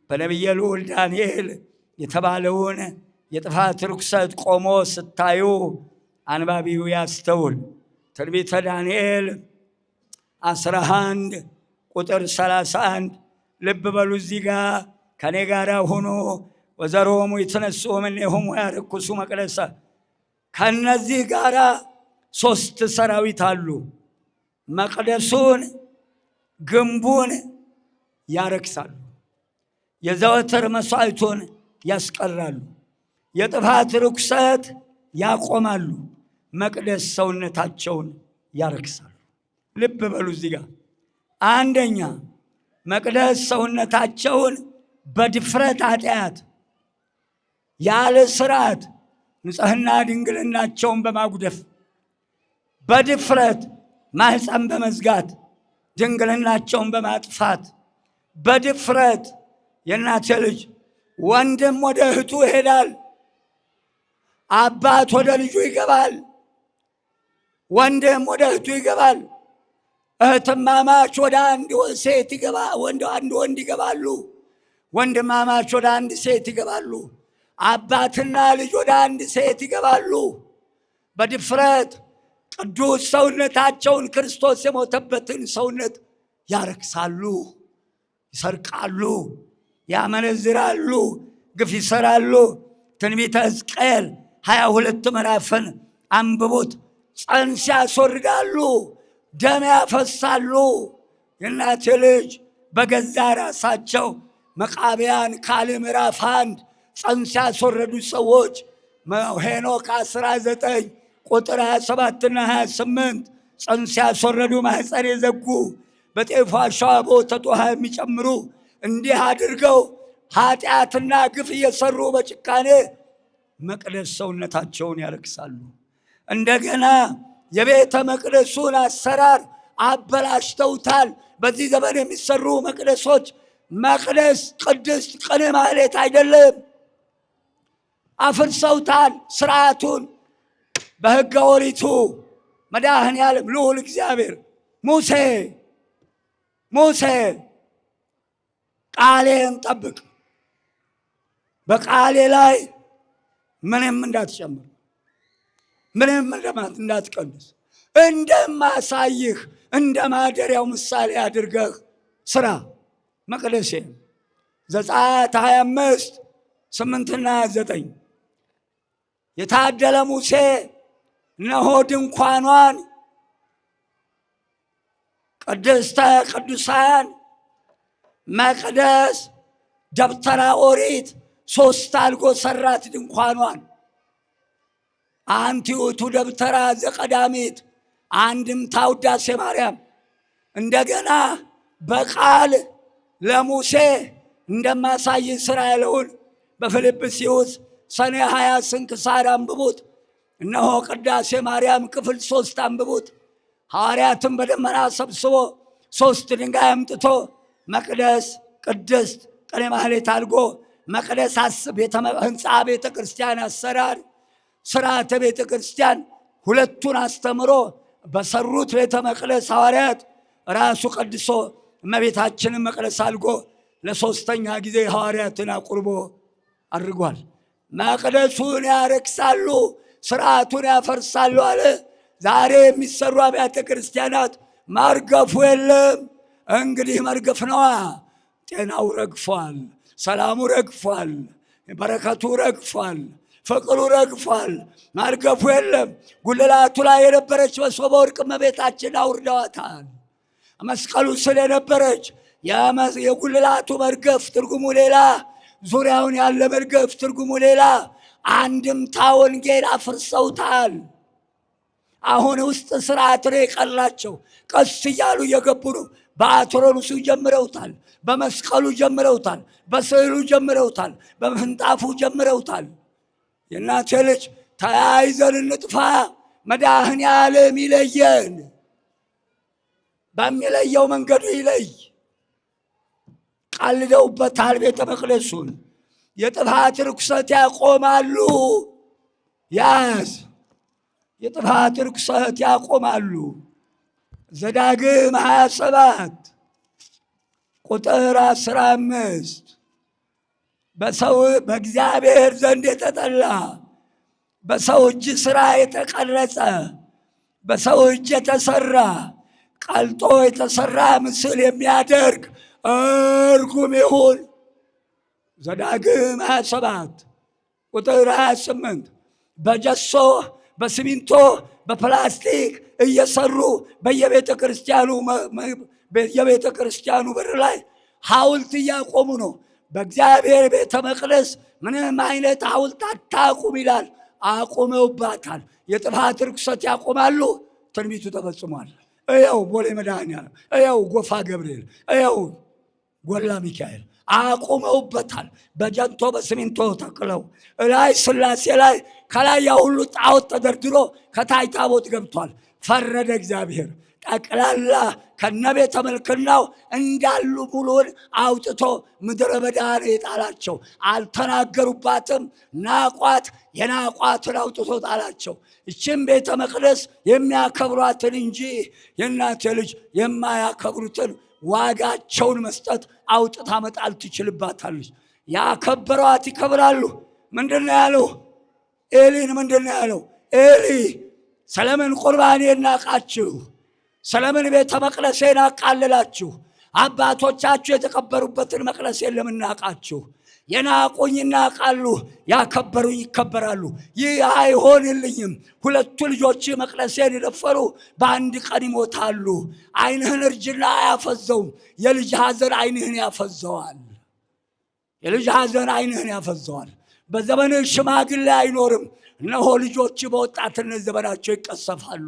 Speaker 1: በነቢየ ልዑል ዳንኤል የተባለውን የጥፋት ርኩሰት ቆሞ ስታዩ አንባቢው ያስተውል። ትንቢተ ዳንኤል 11 ቁጥር 31 ልብ በሉ። እዚህ ጋር ከኔ ጋር ሆኖ ወዘሮሙ ይትነሱ እምኔሆሙ ያርኩሱ መቅደሰ። ከነዚህ ጋር 3 ሰራዊት አሉ። መቅደሱን ግንቡን ያረክሳሉ፣ የዘወትር መሥዋዕቱን ያስቀራሉ፣ የጥፋት ርኩሰት ያቆማሉ፣ መቅደስ ሰውነታቸውን ያረክሳሉ። ልብ በሉ እዚህ ጋር አንደኛ መቅደስ ሰውነታቸውን በድፍረት ኃጢአት ያለ ስርዓት ንጽሕና ድንግልናቸውን በማጉደፍ በድፍረት ማህፀን በመዝጋት ድንግልናቸውን በማጥፋት በድፍረት የእናቴ ልጅ ወንድም ወደ እህቱ ይሄዳል፣ አባት ወደ ልጁ ይገባል፣ ወንድም ወደ እህቱ ይገባል። እህትማማች ወደ አንድ ሴት አንድ ወንድ ይገባሉ። ወንድማማች ወደ አንድ ሴት ይገባሉ። አባትና ልጅ ወደ አንድ ሴት ይገባሉ። በድፍረት ቅዱስ ሰውነታቸውን ክርስቶስ የሞተበትን ሰውነት ያረክሳሉ፣ ይሰርቃሉ፣ ያመነዝራሉ፣ ግፍ ይሰራሉ። ትንቢተ ሕዝቅኤል 22 ምዕራፍን አንብቡት። ጽንስ ያስወርዳሉ፣ ደም ያፈሳሉ። የእናቴ ልጅ በገዛ ራሳቸው መቃብያን ካልዕ ምዕራፍ 1 ጽንስ ያስወረዱ ሰዎች ሄኖክ 19 ቁጥር 27ና 28 ጽንስ ያስወረዱ ማኅፀን የዘጉ በጤፍ አሸዋ በወተት ውሃ የሚጨምሩ እንዲህ አድርገው ኃጢአትና ግፍ እየሰሩ በጭካኔ መቅደስ ሰውነታቸውን ያረክሳሉ። እንደገና የቤተ መቅደሱን አሰራር አበላሽተውታል። በዚህ ዘመን የሚሰሩ መቅደሶች መቅደስ ቅድስት ቅኔ ማህሌት አይደለም፣ አፍርሰውታል ስርዓቱን። በሕገ ኦሪቱ መድኃኔዓለም ልዑል እግዚአብሔር ሙሴ ቃሌን ጠብቅ፣ በቃሌ ላይ ምንም እንዳትጨምር፣ ምንም እንዳትቀንስ፣ እንደማሳይህ እንደ ማደሪያው ምሳሌ አድርገህ ስራ መቅደሴን። ዘጸአት 25 8ና 9 የታደለ ሙሴ እነሆ ድንኳኗን ቅድስተ ቅዱሳን መቅደስ ደብተራ ኦሪት 3 አልጎ ሰራት። ድንኳኗን አንቲ ውእቱ ደብተራ ዘቀዳሚት አንድምታ ውዳሴ ማርያም። እንደገና በቃል ለሙሴ እንደማሳይ ስራ ያለውን በፊልጵስዩስ ሰኔ 20 ስንክሳር አንብቡት። እነሆ ቅዳሴ ማርያም ክፍል 3 አንብቡት። ሐዋርያትን በደመና ሰብስቦ 3 ድንጋይ አምጥቶ መቅደስ ቅድስት ቅኔ ማህሌት አልጎ መቅደስ ህንፃ ቤተ ክርስቲያን አሰራር ስርዓተ ቤተ ክርስቲያን ሁለቱን አስተምሮ በሰሩት ቤተ መቅደስ ሐዋርያት ራሱ ቀድሶ እመቤታችንን መቅደስ አልጎ ለ3ኛ ጊዜ ሐዋርያትን አቁርቦ አድርጓል። መቅደሱን ያረክሳሉ፣ ስርዓቱን ያፈርሳሉ አለ። ዛሬ የሚሰሩ አብያተ ክርስቲያናት ማርገፉ የለም። እንግዲህ መርገፍ ነዋ። ጤናው ረግፏል፣ ሰላሙ ረግፏል፣ በረከቱ ረግፏል፣ ፍቅሩ ረግፏል። ማርገፉ የለም። ጉልላቱ ላይ የነበረች መሶበ ወርቅ እመቤታችን አውርደዋታል። መስቀሉ ስር የነበረች የጉልላቱ መርገፍ ትርጉሙ ሌላ፣ ዙሪያውን ያለ መርገፍ ትርጉሙ ሌላ። አንድምታ ወንጌል አፍርሰውታል። አሁን ውስጥ ስርዓት ነው የቀላቸው። ቀስ እያሉ እየገቡ ነው። በአትሮኑሱ ጀምረውታል፣ በመስቀሉ ጀምረውታል፣ በስዕሉ ጀምረውታል፣ በምንጣፉ ጀምረውታል። የእናቴ ልጅ ተያይዘን እንጥፋ። መድኃኔዓለም ይለየን፣ በሚለየው መንገዱ ይለይ። ቀልደውበታል ቤተ መቅደሱን። የጥፋት ርኩሰት ያቆማሉ። ያዝ የጥፋት ርኩሰት ያቆማሉ። ዘዳግም 27 ቁጥር 15 በእግዚአብሔር ዘንድ የተጠላ በሰው እጅ ሥራ የተቀረጸ በሰው እጅ የተሰራ ቀልጦ የተሰራ ምስል የሚያደርግ እርጉም ይሁን። ዘዳግም 27 ቁጥር 28 በጀሶ በሲሚንቶ በፕላስቲክ እየሰሩ በየቤተ ክርስቲያኑ በር ላይ ሐውልት እያቆሙ ነው። በእግዚአብሔር ቤተ መቅደስ ምንም አይነት ሐውልት አታቁም ይላል። አቁመውባታል። የጥፋት ርኩሰት ያቆማሉ። ትንቢቱ ተፈጽሟል። እየው ቦሌ መድኃኔዓለም፣ እየው ጎፋ ገብርኤል፣ እየው ጎላ ሚካኤል አቁመውበታል። በጀንቶ በሲሚንቶ ተክለው ላይ ሥላሴ ላይ ከላይ ያ ሁሉ ጣዖት ተደርድሮ ከታይ ታቦት ገብቷል። ፈረደ እግዚአብሔር። ጠቅላላ ከነቤተ መልክናው እንዳሉ ሙሉውን አውጥቶ ምድረ በዳ የጣላቸው። አልተናገሩባትም፣ ናቋት። የናቋትን አውጥቶ ጣላቸው። እችም ቤተ መቅደስ የሚያከብሯትን እንጂ የእናቴ ልጅ የማያከብሩትን ዋጋቸውን መስጠት አውጥታ መጣል ትችልባታለች። ያከበሯት ይከብራሉ። ምንድነው ያለው? ኤሊን ምንድነው ያለው? ኤሊ ስለምን ቁርባኔን ናቃችሁ? ስለምን ቤተ መቅደሴን አቃልላችሁ? አባቶቻችሁ የተቀበሩበትን መቅደሴን ለምን ናቃችሁ? የናቁኝ ይናቃሉ፣ ያከበሩኝ ይከበራሉ። ይህ አይሆንልኝም። ሁለቱ ልጆች መቅደሴን የደፈሩ በአንድ ቀን ይሞታሉ። ዓይንህን እርጅና አያፈዘውም፣ የልጅ ሐዘን ዓይንህን ያፈዘዋል። የልጅ ሐዘን ዓይንህን ያፈዘዋል። በዘመንህ ሽማግሌ አይኖርም። እነሆ ልጆች በወጣትነት ዘመናቸው ይቀሰፋሉ።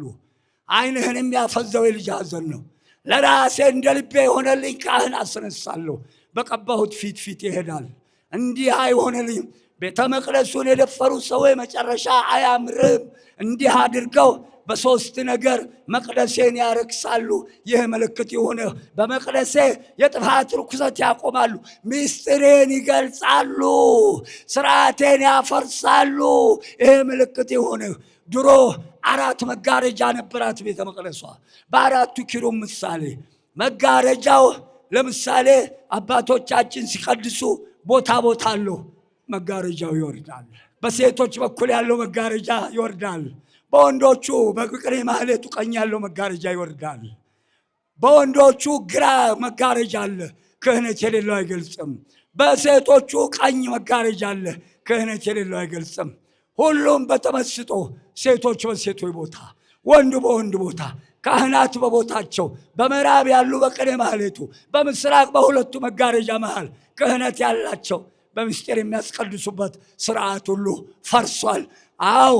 Speaker 1: ዓይንህን የሚያፈዘው የልጅ ሐዘን ነው። ለራሴ እንደ ልቤ የሆነልኝ ካህን አስነሳለሁ፣ በቀባሁት ፊት ይሄዳል። እንዲህ አይሆንልኝም። ቤተ መቅደሱን የደፈሩ ሰዎች መጨረሻ አያምርም። እንዲህ አድርገው በሶስት ነገር መቅደሴን ያረክሳሉ። ይህ ምልክት ይሁን። በመቅደሴ የጥፋት ርኩሰት ያቆማሉ፣ ምስጢሬን ይገልጻሉ፣ ስርዓቴን ያፈርሳሉ። ይህ ምልክት ይሁን። ድሮ 4 መጋረጃ ነበራት ቤተ መቅደሷ፣ በ4ቱ ኪሩብ ምሳሌ። መጋረጃው ለምሳሌ አባቶቻችን ሲቀድሱ ቦታ አለው፣ መጋረጃው ይወርዳል። በሴቶች በኩል ያለው መጋረጃ ይወርዳል። በወንዶቹ በቅኔ ማህሌቱ ቀኝ ያለው መጋረጃ ይወርዳል። በወንዶቹ ግራ መጋረጃ አለ፣ ክህነት የሌለው አይገልጽም። በሴቶቹ ቀኝ መጋረጃ አለ፣ ክህነት የሌለው አይገልጽም። ሁሉም በተመስጦ ሴቶች በሴቶች ቦታ፣ ወንዱ በወንድ ቦታ፣ ካህናት በቦታቸው፣ በምዕራብ ያሉ በቅኔ ማህሌቱ፣ በምስራቅ በሁለቱ መጋረጃ መሃል ክህነት ያላቸው በምስጢር የሚያስቀድሱበት ስርዓት ሁሉ ፈርሷል። አዎ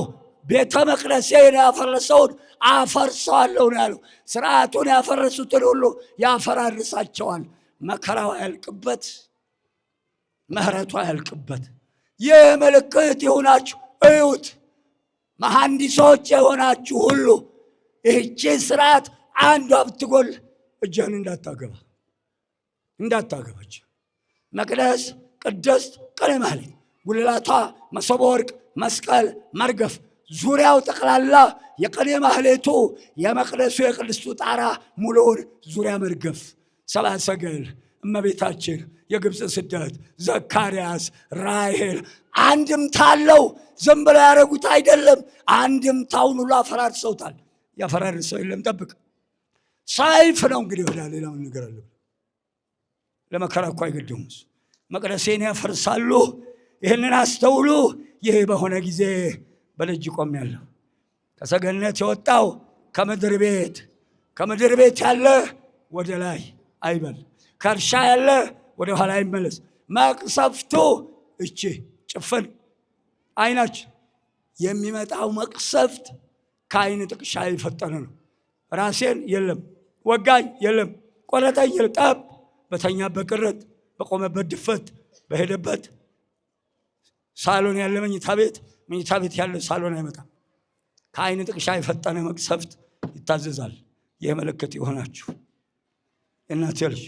Speaker 1: ቤተ መቅደሴን ያፈረሰውን አፈርሰዋለሁ ነው ያለው። ስርዓቱን ያፈረሱትን ሁሉ ያፈራርሳቸዋል። መከራው ያልቅበት፣ ምህረቱ ያልቅበት። ይህ ምልክት ይሁናችሁ። እዩት፣ መሐንዲሶች የሆናችሁ ሁሉ ይህቺ ስርዓት አንዷ ብትጎል እጅህን እንዳታገባች። መቅደስ፣ ቅድስት፣ ቅኔ ማህሌት፣ ጉልላቷ፣ መሶበ ወርቅ፣ መስቀል፣ መርገፍ፣ ዙሪያው ጠቅላላ የቅኔ ማህሌቱ፣ የመቅደሱ የቅድስቱ ጣራ ሙሉውን ዙሪያ መርገፍ፣ ሰብአ ሰገል፣ እመቤታችን፣ የግብፅ ስደት፣ ዘካርያስ፣ ራሔል አንድምታ አለው። ዝም ብለው ያደረጉት አይደለም። አንድምታውን ሁሉ አፈራርሰውታል። ያፈራርሰው የለም። ጠብቅ። ሰይፍ ነው እንግዲህ ወዳ ሌላ ምን ነገር አለ? ለመከራ እኮ አይገደሙም። መቅደሴን ያፈርሳሉ። ይህንን አስተውሉ። ይህ በሆነ ጊዜ በደጅ ቆሜአለሁ። ከሰገነት የወጣው ከምድር ቤት ያለ ወደ ላይ አይበል፣ ከእርሻ ያለ ወደ ኋላ አይመለስ። መቅሰፍቱ እቺ ጭፍን ዓይናችን የሚመጣው መቅሰፍት ከዓይን ጥቅሻ የፈጠነ ነው። ራሴን የለም፣ ወጋኝ የለም፣ ቆረጠኝ የለም። ጠብ በተኛበት ቅርት፣ በቆመበት ድፈት፣ በሄደበት ሳሎን ያለ መኝታ ቤት ያለ ሳሎን አይመጣም። ከዓይን ጥቅሻ የፈጠነ መቅሰፍት ይታዘዛል። ይህ ምልክት ይሆናችሁ የእናቴ ልጅ።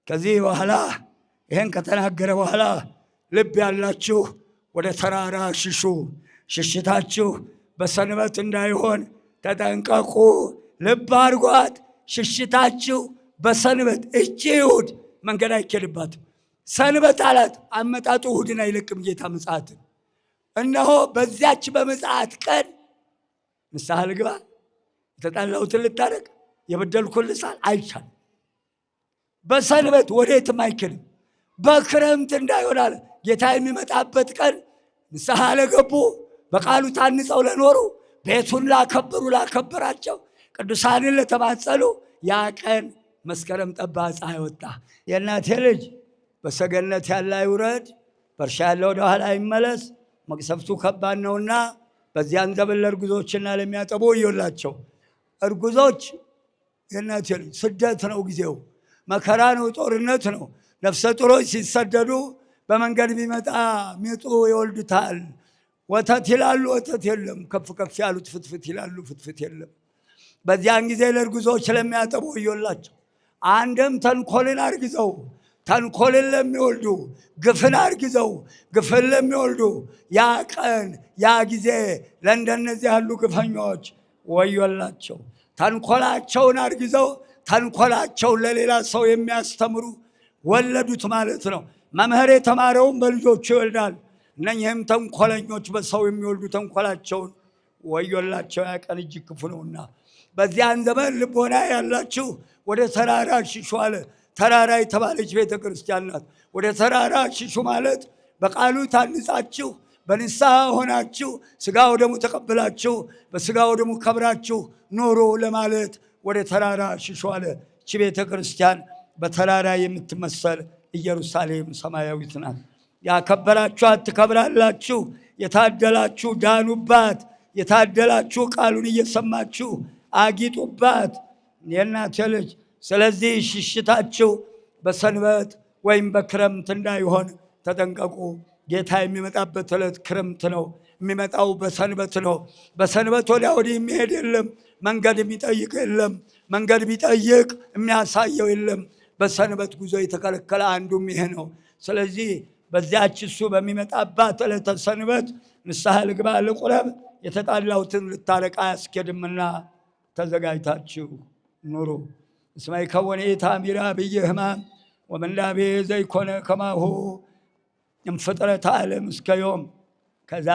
Speaker 1: ከዚህ በኋላ ይህን ከተናገረ በኋላ ልብ ያላችሁ ወደ ተራራ ሽሹ፣ ሽሽታችሁ በሰንበት እንዳይሆን ተጠንቀቁ። ልብ አድርጓት። ሽሽታችሁ በሰንበት። እቺ እሑድ መንገድ አይኬድባትም። ሰንበት አላት። አመጣጡ እሑድን አይለቅም ጌታ ምጽአትን። እነሆ በዚያች በምጽአት ቀን ንስሐ ልግባ፣ የተጣላሁትን ልታረቅ፣ የበደልኩን ልሳል አይቻልም። በሰንበት ወዴትም አይኬድም። በክረምት እንዳይሆን አለ ጌታ የሚመጣበት ቀን ንስሐ ለገቡ፣ በቃሉ ታንጸው ለኖሩ፣ ቤቱን ላከበራቸው፣ ቅዱሳንን ለተማጸሉ ያ ቀን መስከረም ጠባ፣ ፀሐይ ወጣ። የእናቴ ልጅ በሰገነት ያለ አይውረድ፣ በእርሻ ያለ ወደ ኋላ አይመለስ። መቅሰፍቱ ከባድ ነውና በዚያን ዘመን ለእርጉዞችና ለሚያጠቡ ወዮላቸው። እርጉዞች የእናቴ ልጅ ስደት ነው፣ ጊዜው መከራ ነው፣ ጦርነት ነው። ነፍሰ ጡሮች ሲሰደዱ በመንገድ ቢመጣ ሚጡ ይወልዱታል። ወተት ይላሉ፣ ወተት የለም። ከፍ ያሉት ፍትፍት ይላሉ፣ ፍትፍት የለም። በዚያን ጊዜ ለእርጉዞች ለሚያጠቡ ወዮላቸው። አንድም ተንኮልን አርግዘው ተንኮልን ለሚወልዱ፣ ግፍን አርግዘው ግፍን ለሚወልዱ ያ ቀን ያ ጊዜ ለእንደነዚህ ያሉ ግፈኞች ወዮላቸው። ተንኮላቸውን አርግዘው ተንኮላቸውን ለሌላ ሰው የሚያስተምሩ ወለዱት ማለት ነው። መምህር የተማረውን በልጆቹ ይወልዳል። እነኚህም ተንኮለኞች በሰው የሚወልዱ ተንኮላቸውን ወዮላቸው። ያ ቀን እጅግ ክፉ ነውና በዚያን ዘመን ልቦና ያላችሁ ወደ ተራራ ሽሹ አለ። ተራራ የተባለች ቤተ ክርስቲያን ናት። ወደ ተራራ ሽሹ ማለት በቃሉ ታንጻችሁ በንስሐ ሆናችሁ ሥጋ ወደሙ ተቀብላችሁ በሥጋ ወደሙ ከብራችሁ ኖሮ ለማለት ወደ ተራራ ሽሹ አለ። እቺ ቤተ ክርስቲያን በተራራ የምትመሰል ኢየሩሳሌም ሰማያዊት ናት። ያከበራችኋት ትከብራላችሁ። የታደላችሁ ዳኑባት። የታደላችሁ ቃሉን እየሰማችሁ አጊጡባት የእናቴ ልጅ። ስለዚህ ሽሽታችሁ በሰንበት ወይም በክረምት እንዳይሆን ተጠንቀቁ። ጌታ የሚመጣበት ዕለት ክረምት ነው። የሚመጣው በሰንበት ነው። በሰንበት ወዲያ ወዲህ የሚሄድ የለም። መንገድ የሚጠይቅ የለም። መንገድ ቢጠይቅ የሚያሳየው የለም። በሰንበት ጉዞ የተከለከለ አንዱም ይሄ ነው። ስለዚህ በዚያች እሱ በሚመጣባት ዕለተ ሰንበት ንስሐ ልግባ ልቁረብ፣ የተጣላሁትን ልታረቅ አያስኬድምና ተዘጋጅታችሁ ኑሩ። እስመ ይከወነ ኢታምራ ብየ ሕማም ወምንዳቤ ዘይኮነ ከማሁ እምፍጥረተ ዓለም እስከ ዮም። ከዛ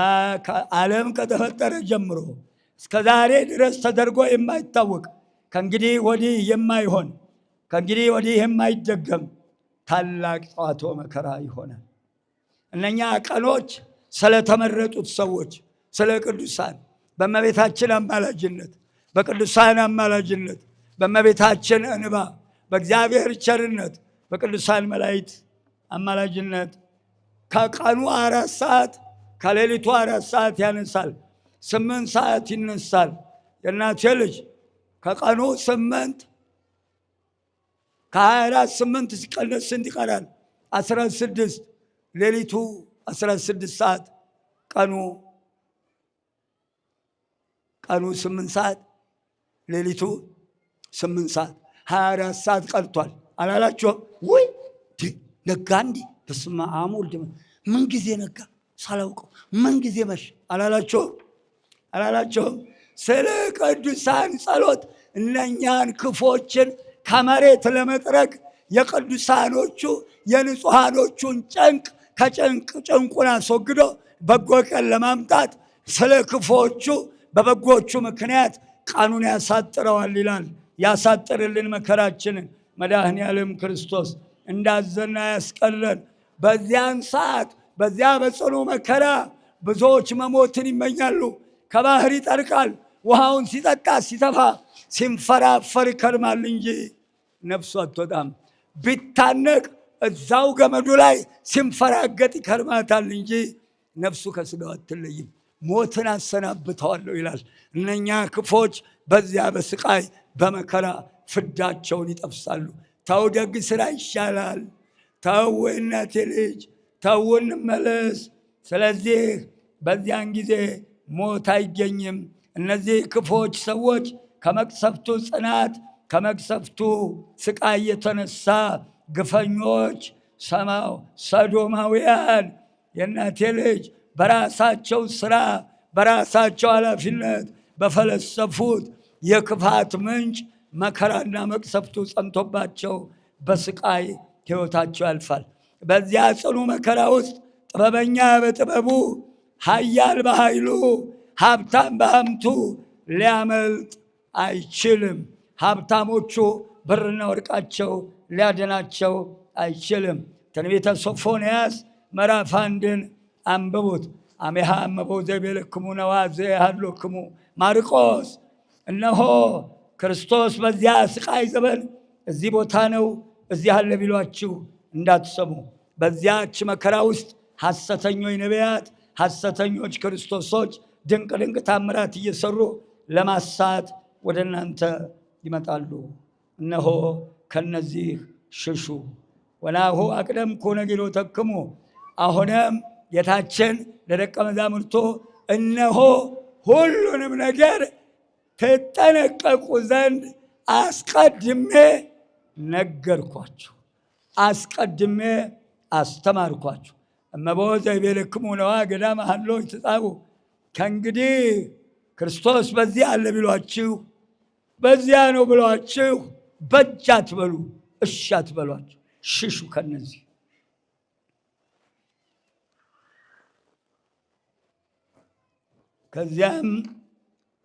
Speaker 1: ዓለም ከተፈጠረ ጀምሮ እስከ ዛሬ ድረስ ተደርጎ የማይታወቅ ከእንግዲህ ወዲህ የማይሆን ከእንግዲህ ወዲህ የማይደገም ታላቅ ጸዋትወ መከራ ይሆናል። እነኛ ቀኖች ስለተመረጡት ሰዎች፣ ስለ ቅዱሳን በእመቤታችን አማላጅነት፣ በቅዱሳን አማላጅነት፣ በእመቤታችን እንባ፣ በእግዚአብሔር ቸርነት፣ በቅዱሳን መላእክት አማላጅነት ከቀኑ 4 ሰዓት ከሌሊቱ 4 ሰዓት ያነሳል። 8 ሰዓት ይነሳል። የእናቴ ልጅ ከቀኑ 8 ከ24 8 ሲቀነስ ስንት ይቀራል? 16። ሌሊቱ 16 ሰዓት ቀኑ 8 ሰዓት ሌሊቱ 8 ሰዓት 24 ሰዓት ቀርቷል አላላችሁም ወይ? ነጋ እንዲ በስመ አብ ወልድ ምን ጊዜ ነጋ ሳላውቀው ምን ጊዜ መሽ አላላችሁም? ስለ ቅዱሳን ጸሎት እነኛን ክፎችን ከመሬት ለመጥረግ የቅዱሳኖቹ የንጹሃኖቹን ጭንቁን አስወግዶ በጎ ቀን ለማምጣት ስለ ክፎቹ በበጎቹ ምክንያት ቀኑን ያሳጥረዋል ይላል። ያሳጥርልን መከራችንን መድኃኔ ዓለም ክርስቶስ እንዳዘና ያስቀረን። በዚያን ሰዓት በዚያ በጽኑ መከራ ብዙዎች መሞትን ይመኛሉ። ከባህር ይጠርቃል። ውሃውን ሲጠጣ ሲተፋ ሲንፈራፈር ይከርማል እንጂ ነፍሱ አትወጣም። ቢታነቅ እዛው ገመዱ ላይ ሲንፈራገጥ ይከርማታል እንጂ ነፍሱ ከስጋው አትለይም። ሞትን አሰናብተዋለሁ ይላል። እነኛ ክፎች በዚያ በስቃይ በመከራ ፍዳቸውን ይጠብሳሉ። ተው ደግ ስራ ይሻላል። ተው እናቴ ልጅ ተው እንመለስ። ስለዚህ በዚያን ጊዜ ሞት አይገኝም። እነዚህ ክፎች ሰዎች ከመቅሰፍቱ ጽናት ከመቅሰፍቱ ስቃይ የተነሳ ግፈኞች ሰዶማውያን የእናቴ ልጅ በራሳቸው ስራ በራሳቸው ኃላፊነት በፈለሰፉት የክፋት ምንጭ መከራና መቅሰፍቱ ጸንቶባቸው በስቃይ ሕይወታቸው ያልፋል። በዚያ ጽኑ መከራ ውስጥ ጥበበኛ በጥበቡ ኃያል በኃይሉ ሀብታም በሀብቱ ሊያመልጥ አይችልም። ሀብታሞቹ ብርና ወርቃቸው ሊያድናቸው አይችልም። ትንቢተ ሶፎንያስ ምዕራፍ 1 አንብቡት። አሜሃ እመቦ ዘቤልክሙ ነዋ ዘያሃሎክሙ ማርቆስ። እነሆ ክርስቶስ በዚያ ስቃይ ዘመን እዚህ ቦታ ነው እዚህ አለ ቢሏችሁ እንዳትሰሙ። በዚያች መከራ ውስጥ ሐሰተኞች ነቢያት፣ ሐሰተኞች ክርስቶሶች ድንቅ ድንቅ ታምራት እየሰሩ ለማሳት ወደ እናንተ ይመጣሉ። እነሆ ከነዚህ ሽሹ። ወናሁ አቅደምኩ ነጊሮተክሙ። አሁንም ጌታችን ለደቀ መዛሙርቱ እነሆ ሁሉንም ነገር ትጠነቀቁ ዘንድ አስቀድሜ ነገርኳችሁ፣ አስቀድሜ አስተማርኳችሁ። እመቦ ዘይቤልክሙ ነዋ ገዳመ ሀሎ ይትጻኡ። ከእንግዲህ ክርስቶስ በዚህ አለ ቢሏችሁ፣ በዚያ ነው ብሏችሁ በጅ አትበሉ፣ እሺ አትበሏቸው፣ ሽሹ ከነዚህ። ከዚያም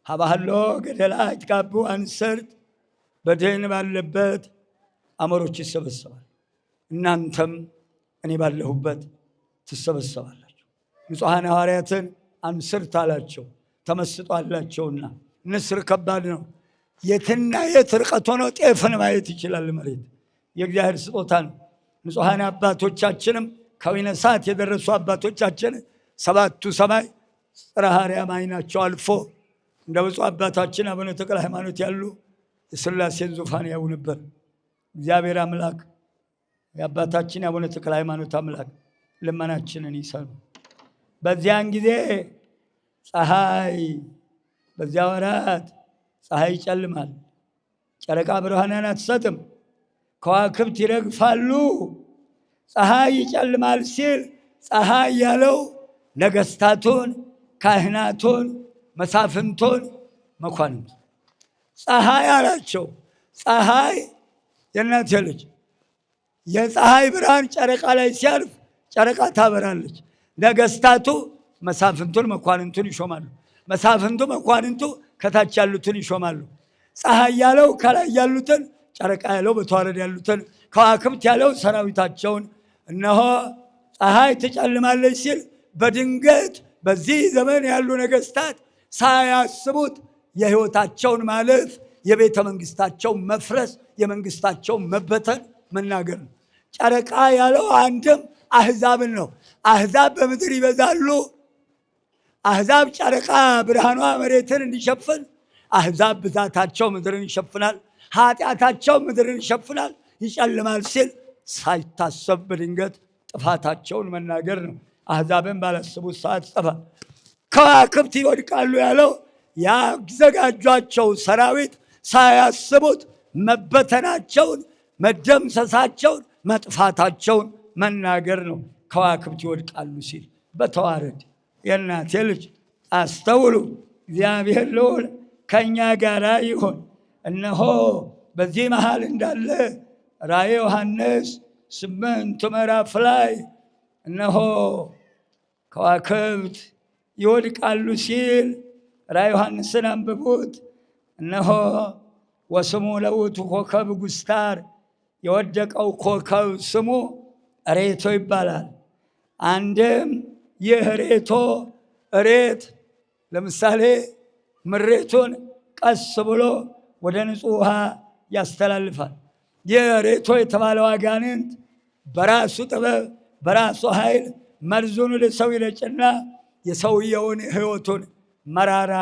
Speaker 1: ሀባህሎ ገደላ ይትጋቡ አንሰርት፣ በደህን ባለበት አሞሮች ይሰበሰባል። እናንተም እኔ ባለሁበት ትሰበሰባላችሁ። ንጹሐን ሐዋርያትን አንስርት አላቸው፣ ተመስጦ አላቸውና። ንስር ከባድ ነው። የትና የት ርቀት ሆኖ ጤፍን ማየት ይችላል። መሬት የእግዚአብሔር ስጦታ ነው። ንጹሐን አባቶቻችንም ከወይነ ሰዓት የደረሱ አባቶቻችን ሰባቱ ሰማይ ጽርሐ አርያም ዓይናቸው አልፎ እንደ ብፁዕ አባታችን አቡነ ተክለ ሃይማኖት ያሉ የሥላሴን ዙፋን ያዩ ነበር። እግዚአብሔር አምላክ የአባታችን የአቡነ ተክለ ሃይማኖት አምላክ ልመናችንን ይሰሙ። በዚያን ጊዜ ፀሐይ፣ በዚያ ወራት ፀሐይ ይጨልማል፣ ጨረቃ ብርሃንን አትሰጥም፣ ከዋክብት ይረግፋሉ። ፀሐይ ይጨልማል ሲል ፀሐይ ያለው ነገስታቱን፣ ካህናቱን፣ መሳፍንቱን፣ መኳንንት ፀሐይ አላቸው። ፀሐይ የእናቴ ልጅ የፀሐይ ብርሃን ጨረቃ ላይ ሲያልፍ ጨረቃ ታበራለች። ነገስታቱ መሳፍንቱን መኳንንቱን ይሾማሉ። መሳፍንቱ መኳንንቱ ከታች ያሉትን ይሾማሉ። ፀሐይ ያለው ከላይ ያሉትን፣ ጨረቃ ያለው በተዋረድ ያሉትን፣ ከዋክብት ያለው ሰራዊታቸውን። እነሆ ፀሐይ ትጨልማለች ሲል በድንገት በዚህ ዘመን ያሉ ነገስታት ሳያስቡት የህይወታቸውን ማለፍ፣ የቤተ መንግስታቸው መፍረስ፣ የመንግስታቸው መበተን መናገር ነው። ጨረቃ ያለው አንድም አህዛብን ነው። አህዛብ በምድር ይበዛሉ። አህዛብ ጨረቃ ብርሃኗ መሬትን እንዲሸፍን፣ አህዛብ ብዛታቸው ምድርን ይሸፍናል፣ ኃጢአታቸው ምድርን ይሸፍናል። ይጨልማል ሲል ሳይታሰብ በድንገት ጥፋታቸውን መናገር ነው። አህዛብን ባላሰቡት ሰዓት ይጠፋል። ከዋክብት ይወድቃሉ ያለው ያዘጋጇቸው ሰራዊት ሳያስቡት መበተናቸውን፣ መደምሰሳቸውን፣ መጥፋታቸውን መናገር ነው። ከዋክብት ይወድቃሉ ሲል በተዋረድ የእናቴ ልጅ አስተውሉ። እግዚአብሔር ልዑል ከእኛ ጋር ይሆን። እነሆ በዚህ መሃል እንዳለ ራእየ ዮሐንስ 8 ምዕራፍ ላይ እነሆ ከዋክብት ይወድቃሉ ሲል ራእየ ዮሐንስን አንብቡት። እነሆ ወስሙ ለውእቱ ኮከብ ጉስታር፣ የወደቀው ኮከብ ስሙ ሬቶ ይባላል። አንድም ይህ ሬቶ እሬት ለምሳሌ ምሬቱን ቀስ ብሎ ወደ ንጹሕ ውሃ ያስተላልፋል። ይህ ሬቶ የተባለው አጋንንት በራሱ ጥበብ በራሱ ኃይል መርዙን ወደ ሰው ይረጭና የሰውየውን ሕይወቱን መራራ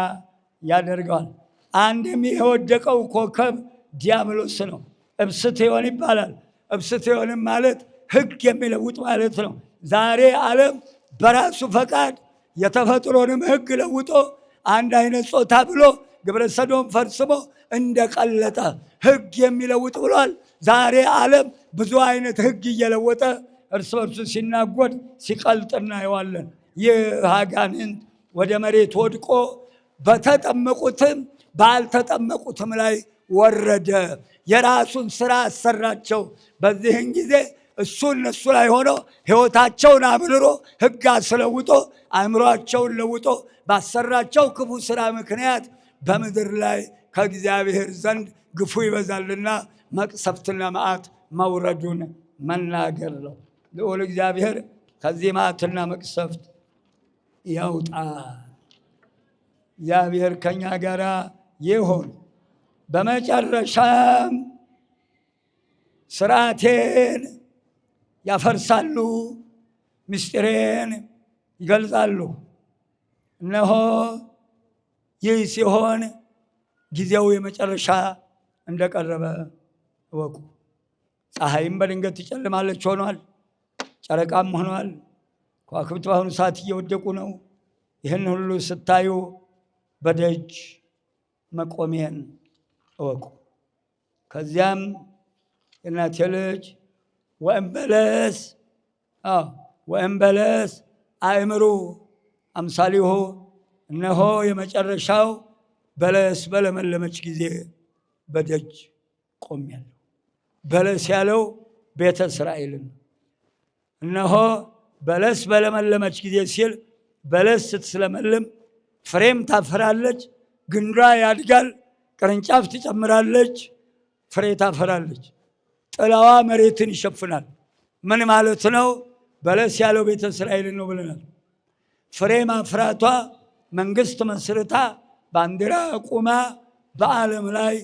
Speaker 1: ያደርገዋል። አንድም ይህ የወደቀው ኮከብ ዲያብሎስ ነው። እብስትዮን ይባላል። እብስትዮንም ማለት ሕግ የሚለውጥ ማለት ነው። ዛሬ ዓለም በራሱ ፈቃድ የተፈጥሮንም ሕግ ለውጦ አንድ አይነት ጾታ ብሎ ግብረ ሰዶም ፈጽሞ እንደቀለጠ ሕግ የሚለውጥ ብሏል። ዛሬ ዓለም ብዙ አይነት ሕግ እየለወጠ እርስ በርሱ ሲናጎድ ሲቀልጥ እናየዋለን። ይህ አጋንንት ወደ መሬት ወድቆ በተጠመቁትም ባልተጠመቁትም ላይ ወረደ። የራሱን ስራ አሰራቸው። በዚህን ጊዜ እሱ እነሱ ላይ ሆኖ ሕይወታቸውን አምርሮ ሕግ አስለውጦ አእምሯቸውን ለውጦ ባሰራቸው ክፉ ስራ ምክንያት በምድር ላይ ከእግዚአብሔር ዘንድ ግፉ ይበዛልና መቅሰፍትና መዓት መውረዱን መናገር ነው። ልዑል እግዚአብሔር ከዚህ መዓትና መቅሰፍት ያውጣ። እግዚአብሔር ከኛ ጋር ይሁን። በመጨረሻም ስርዓቴን ያፈርሳሉ፣ ምስጢሬን ይገልጻሉ። እነሆ ይህ ሲሆን ጊዜው የመጨረሻ እንደቀረበ እወቁ። ፀሐይም በድንገት ትጨልማለች ሆኗል። ጨረቃም ሆኗል። ከዋክብት በአሁኑ ሰዓት እየወደቁ ነው። ይህን ሁሉ ስታዩ በደጅ መቆሜን እወቁ። ከዚያም የእናቴ ልጅ ወእምበለስ አእምሩ አምሳሊሁ፣ እነሆ የመጨረሻው በለስ በለመለመች ጊዜ በደጅ ቆሜያለሁ። በለስ ያለው ቤተ እስራኤልን። እነሆ በለስ በለመለመች ጊዜ ሲል በለስ ስትለመልም ፍሬም ታፈራለች፣ ግንዷ ያድጋል፣ ቅርንጫፍ ትጨምራለች፣ ፍሬ ታፈራለች። ጥላዋ መሬትን ይሸፍናል። ምን ማለት ነው? በለስ ያለው ቤተ እስራኤልን ነው ብለናል። ፍሬ ማፍራቷ መንግስት መስርታ ባንዲራ ቁማ በዓለም ላይ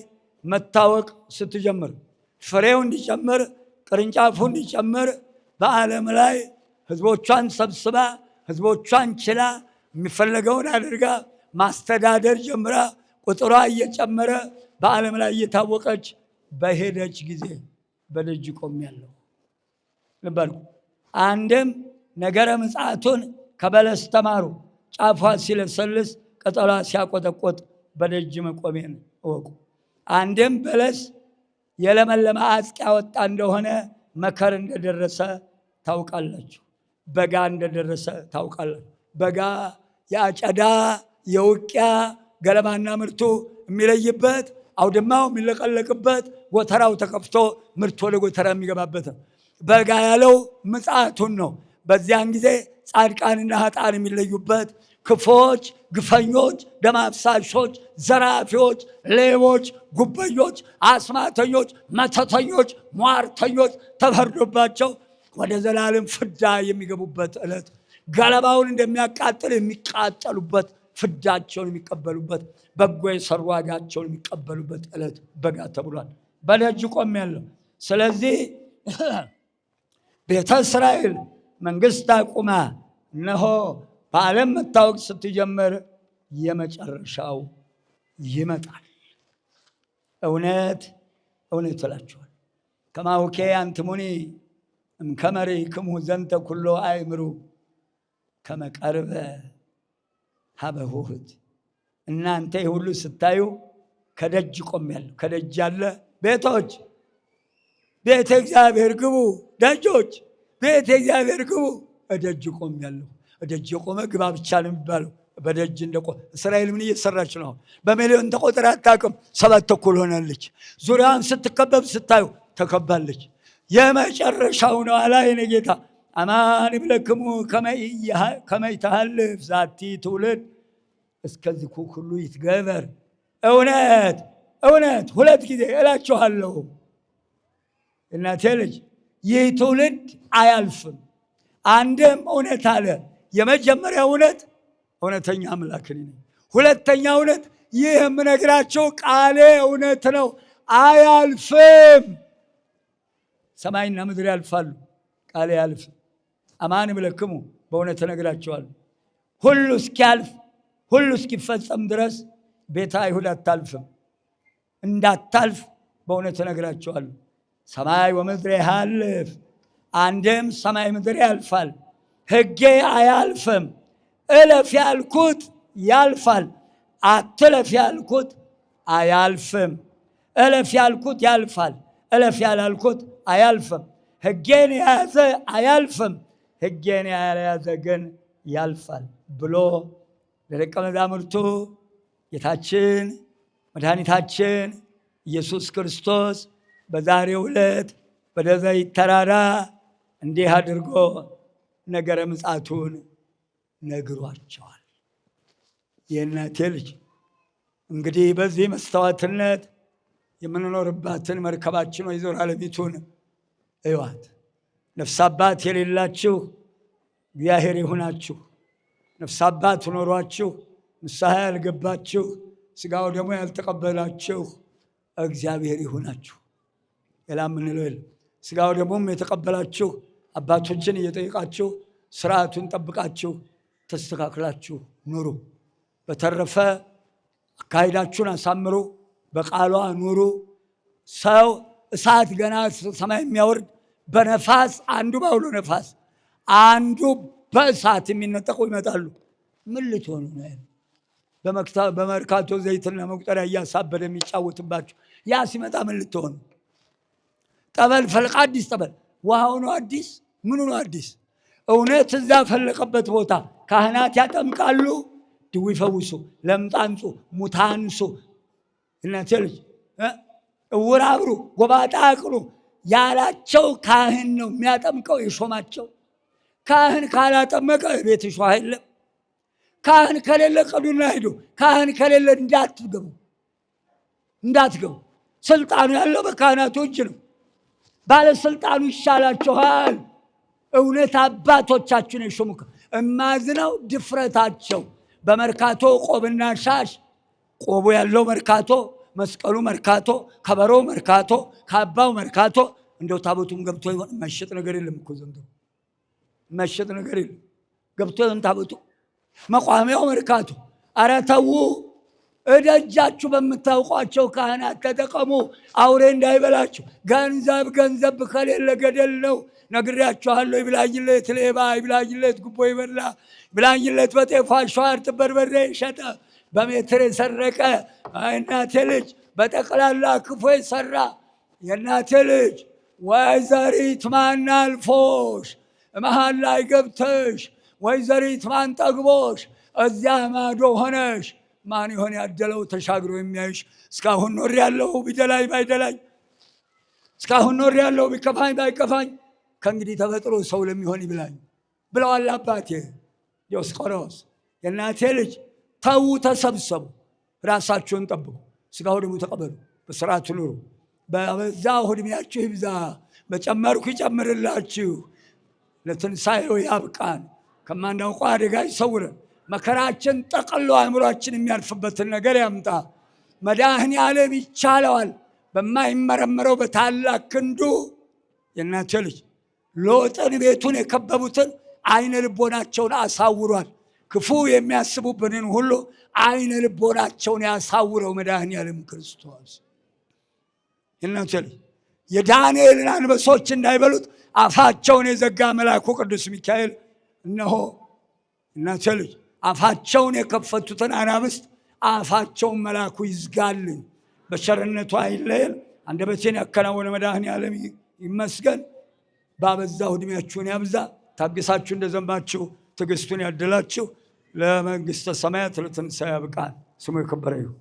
Speaker 1: መታወቅ ስትጀምር፣ ፍሬው እንዲጨምር፣ ቅርንጫፉ እንዲጨምር፣ በዓለም ላይ ህዝቦቿን ሰብስባ ህዝቦቿን ችላ የሚፈለገውን አድርጋ ማስተዳደር ጀምራ ቁጥሯ እየጨመረ በዓለም ላይ እየታወቀች በሄደች ጊዜ በደጅ ቆሜያለሁ። ልባሉ አንድም ነገረ ምጽአቱን ከበለስ ተማሩ። ጫፏ ሲለሰልስ ቅጠሏ ሲያቆጠቆጥ በደጅ መቆሜን እወቁ። አንድም በለስ የለመለመ አጽቅ ያወጣ እንደሆነ መከር እንደደረሰ ታውቃላችሁ። በጋ እንደደረሰ ታውቃላችሁ። በጋ የአጨዳ የውቂያ ገለባና ምርቱ የሚለይበት፣ አውድማው የሚለቀለቅበት፣ ጎተራው ተከፍቶ ምርት ወደ ጎተራ የሚገባበት ነው። በጋ ያለው ምጽአቱን ነው። በዚያን ጊዜ ጻድቃንና ኃጥአን የሚለዩበት፣ ክፎች፣ ግፈኞች፣ ደም አፍሳሾች፣ ዘራፊዎች፣ ሌቦች፣ ጉበኞች፣ አስማተኞች፣ መተተኞች፣ ሟርተኞች ተፈርዶባቸው ወደ ዘላለም ፍዳ የሚገቡበት ዕለት፣ ገለባውን እንደሚያቃጥል የሚቃጠሉበት፣ ፍዳቸውን የሚቀበሉበት፣ በጎ የሰሩ ዋጋቸውን የሚቀበሉበት ዕለት በጋ ተብሏል። በደጅ ቆሜያለሁ። ስለዚህ ቤተ እስራኤል መንግስት አቁማ እነሆ በዓለም መታወቅ ስትጀምር የመጨረሻው ይመጣል። እውነት እውነት እላችኋለሁ ከማውኬ አንትሙኒ እምከመሪክሙ ዘንተ ኩሎ አእምሩ ከመቀርበ ሀበ ኆኅት። እናንተ ሁሉ ስታዩ ከደጅ ቆሜያለሁ። ከደጅ ያለ ቤቶች ቤተ እግዚአብሔር ግቡ፣ ደጆች ቤተ እግዚአብሔር ግቡ። እደጅ ቆሜያለሁ። እደጅ የቆመ ግባ ብቻ ነው የሚባለው። በደጅ እንደቆመ እስራኤል ምን እየሰራች ነው? በሚሊዮን ተቆጥራ አታውቅም። 7 ተኩል ሆናለች። ዙሪያውን ስትከበብ ስታዩ ተከባለች። የመጨረሻው ነው አላ የኔ ጌታ። አማን ይብለክሙ ከመ ይተሃልፍ ዛቲ ትውልድ እስከዚህ ሁሉ ይትገበር። እውነት እውነት 2 ጊዜ እላችኋለሁ እናቴ ልጅ ይህ ትውልድ አያልፍም። አንድም እውነት አለ። የመጀመሪያ እውነት እውነተኛ አምላክ ነኝ። ሁለተኛ እውነት ይህ የምነግራቸው ቃሌ እውነት ነው፣ አያልፍም። ሰማይና ምድር ያልፋሉ፣ ቃሌ አያልፍም። አማን እብለክሙ በእውነት እነግራቸዋለሁ። ሁሉ እስኪያልፍ ሁሉ እስኪፈጸም ድረስ ቤተ አይሁድ አታልፍም። እንዳታልፍ በእውነት እነግራቸዋለሁ። ሰማይ ወምድር ያልፍ፣ አንድም ሰማይ ምድር ያልፋል፣ ሕጌ አያልፍም። እለፍ ያልኩት ያልፋል፣ አትለፍ ያልኩት አያልፍም። እለፍ ያልኩት ያልፋል፣ እለፍ ያላልኩት አያልፍም። ሕጌን የያዘ አያልፍም፣ ሕጌን ያልያዘ ግን ያልፋል ብሎ ለደቀ መዛሙርቱ ጌታችን መድኃኒታችን ኢየሱስ ክርስቶስ በዛሬው ዕለት በደብረ ዘይት ተራራ እንዲህ አድርጎ ነገረ ምጽአቱን ነግሯቸዋል። የእናቴ ልጅ እንግዲህ በዚህ መስተዋትነት የምንኖርባትን መርከባችን ወይዘሮ ዓለሚቱን እዩዋት። ነፍስ አባት የሌላችሁ እግዚአብሔር ይሁናችሁ። ነፍስ አባት ኖሯችሁ ንስሐ ያልገባችሁ ሥጋው ደግሞ ያልተቀበላችሁ እግዚአብሔር ይሁናችሁ። ሌላ ምንለው የለም። ሥጋው ደግሞም የተቀበላችሁ አባቶችን እየጠየቃችሁ ስርዓቱን ጠብቃችሁ ተስተካክላችሁ ኑሩ። በተረፈ አካሄዳችሁን አሳምሩ፣ በቃሏ ኑሩ። ሰው እሳት ገና ሰማይ የሚያወርድ በነፋስ አንዱ ባውሎ ነፋስ አንዱ በእሳት የሚነጠቁ ይመጣሉ። ምን ልትሆኑ ነው? በመርካቶ ዘይትና መቁጠሪያ እያሳበደ የሚጫወትባችሁ ያ ሲመጣ ምን ልትሆኑ? ጠበል ፈልቅ፣ አዲስ ጠበል። ውሃው ነው አዲስ፣ ምኑ ነው አዲስ? እውነት እዛ ፈለቀበት ቦታ ካህናት ያጠምቃሉ፣ ድዊ ይፈውሱ፣ ለምጽ አንጹ፣ ሙት አንሱ፣ እናቴ ልጅ ዕውር አብሩ፣ ጎባጣ አቅኑ ያላቸው ካህን ነው የሚያጠምቀው የሾማቸው። ካህን ካላጠመቀ ቤት ሾህ የለም። ካህን ከሌለ ቅዱና ሂዱ። ካህን ከሌለ እንዳትገቡ። ስልጣኑ ያለው በካህናቱ እጅ ነው። ባለስልጣኑ ይሻላችኋል። እውነት አባቶቻችን የሾሙ እማዝነው ድፍረታቸው። በመርካቶ ቆብና ሻሽ፣ ቆቡ ያለው መርካቶ፣ መስቀሉ መርካቶ፣ ከበሮ መርካቶ፣ ካባው መርካቶ። እንደው ታቦቱም ገብቶ ይሆን? መሸጥ ነገር የለም እኮ ዘንድሮ፣ መሸጥ ነገር የለም። ገብቶ ይሆን ታቦቱ? መቋሚያው መርካቶ። ኧረ ተው፣ እደጃችሁ በምታውቋቸው ካህናት ተጠቀሙ፣ አውሬ እንዳይበላችሁ። ገንዘብ ከሌለ ገደል ነው። ነግሬያችኋለሁ። ይብላኝለት ሌባ፣ ይብላኝለት ጉቦ ይበላ፣ ይብላኝለት በጤፍ አሸዋ እርጥብ በርበሬ የሸጠ፣ በሜትር የሰረቀ እናቴ ልጅ፣ በጠቅላላ ክፉ የሰራ የእናቴ ልጅ። ወይዘሪት ማን አልፎሽ መሃል ላይ ገብተሽ፣ ወይዘሪት ማን ጠግቦሽ እዚያ ማዶ ሆነሽ፣ ማን ይሆን ያደለው ተሻግሮ የሚያይሽ? እስካሁን ኖር ያለው ቢደላኝ ባይደላኝ፣ እስካሁን ኖር ያለው ቢከፋኝ ባይከፋኝ፣ ከእንግዲህ ተፈጥሮ ሰው ለሚሆን ይብላኝ ብለዋል አባቴ ዲዮስቆሮስ። የእናቴ ልጅ ተዉ፣ ተሰብሰቡ፣ ራሳችሁን ጠብቁ፣ ስጋው ደግሞ ተቀበሉ፣ በስርዓቱ ኑሩ። በዛው ዕድሜያችሁ ይብዛ፣ በጨመርኩ ይጨምርላችሁ፣ ለትንሣኤው ያብቃን፣ ከማናውቀው አደጋ ይሰውረን። መከራችን ጠቅሎ አእምሯችን የሚያልፍበትን ነገር ያምጣ። መድኃኔዓለም ይቻለዋል። በማይመረመረው በታላቅ ክንዱ የእናቴ ልጅ ሎጥን ቤቱን የከበቡትን አይነ ልቦናቸውን አሳውሯል። ክፉ የሚያስቡብንን ሁሉ አይነ ልቦናቸውን ያሳውረው መድኃኔዓለም ክርስቶስ። የእናቴ ልጅ የዳንኤልን አንበሶች እንዳይበሉት አፋቸውን የዘጋ መልአኩ ቅዱስ ሚካኤል እነሆ እናቴ ልጅ አፋቸውን የከፈቱትን አናብስት አፋቸውን መልአኩ ይዝጋልን። በቸርነቱ አይለየን። አንደበቴን ያከናወነ መድኃኔዓለም ይመስገን። ባበዛው ዕድሜያችሁን ያብዛ። ታግሳችሁ እንደዘማችሁ ትዕግስቱን ያድላችሁ። ለመንግሥተ ሰማያት ለትንሣኤ ያብቃን። ስሙ የከበረ ይሁን።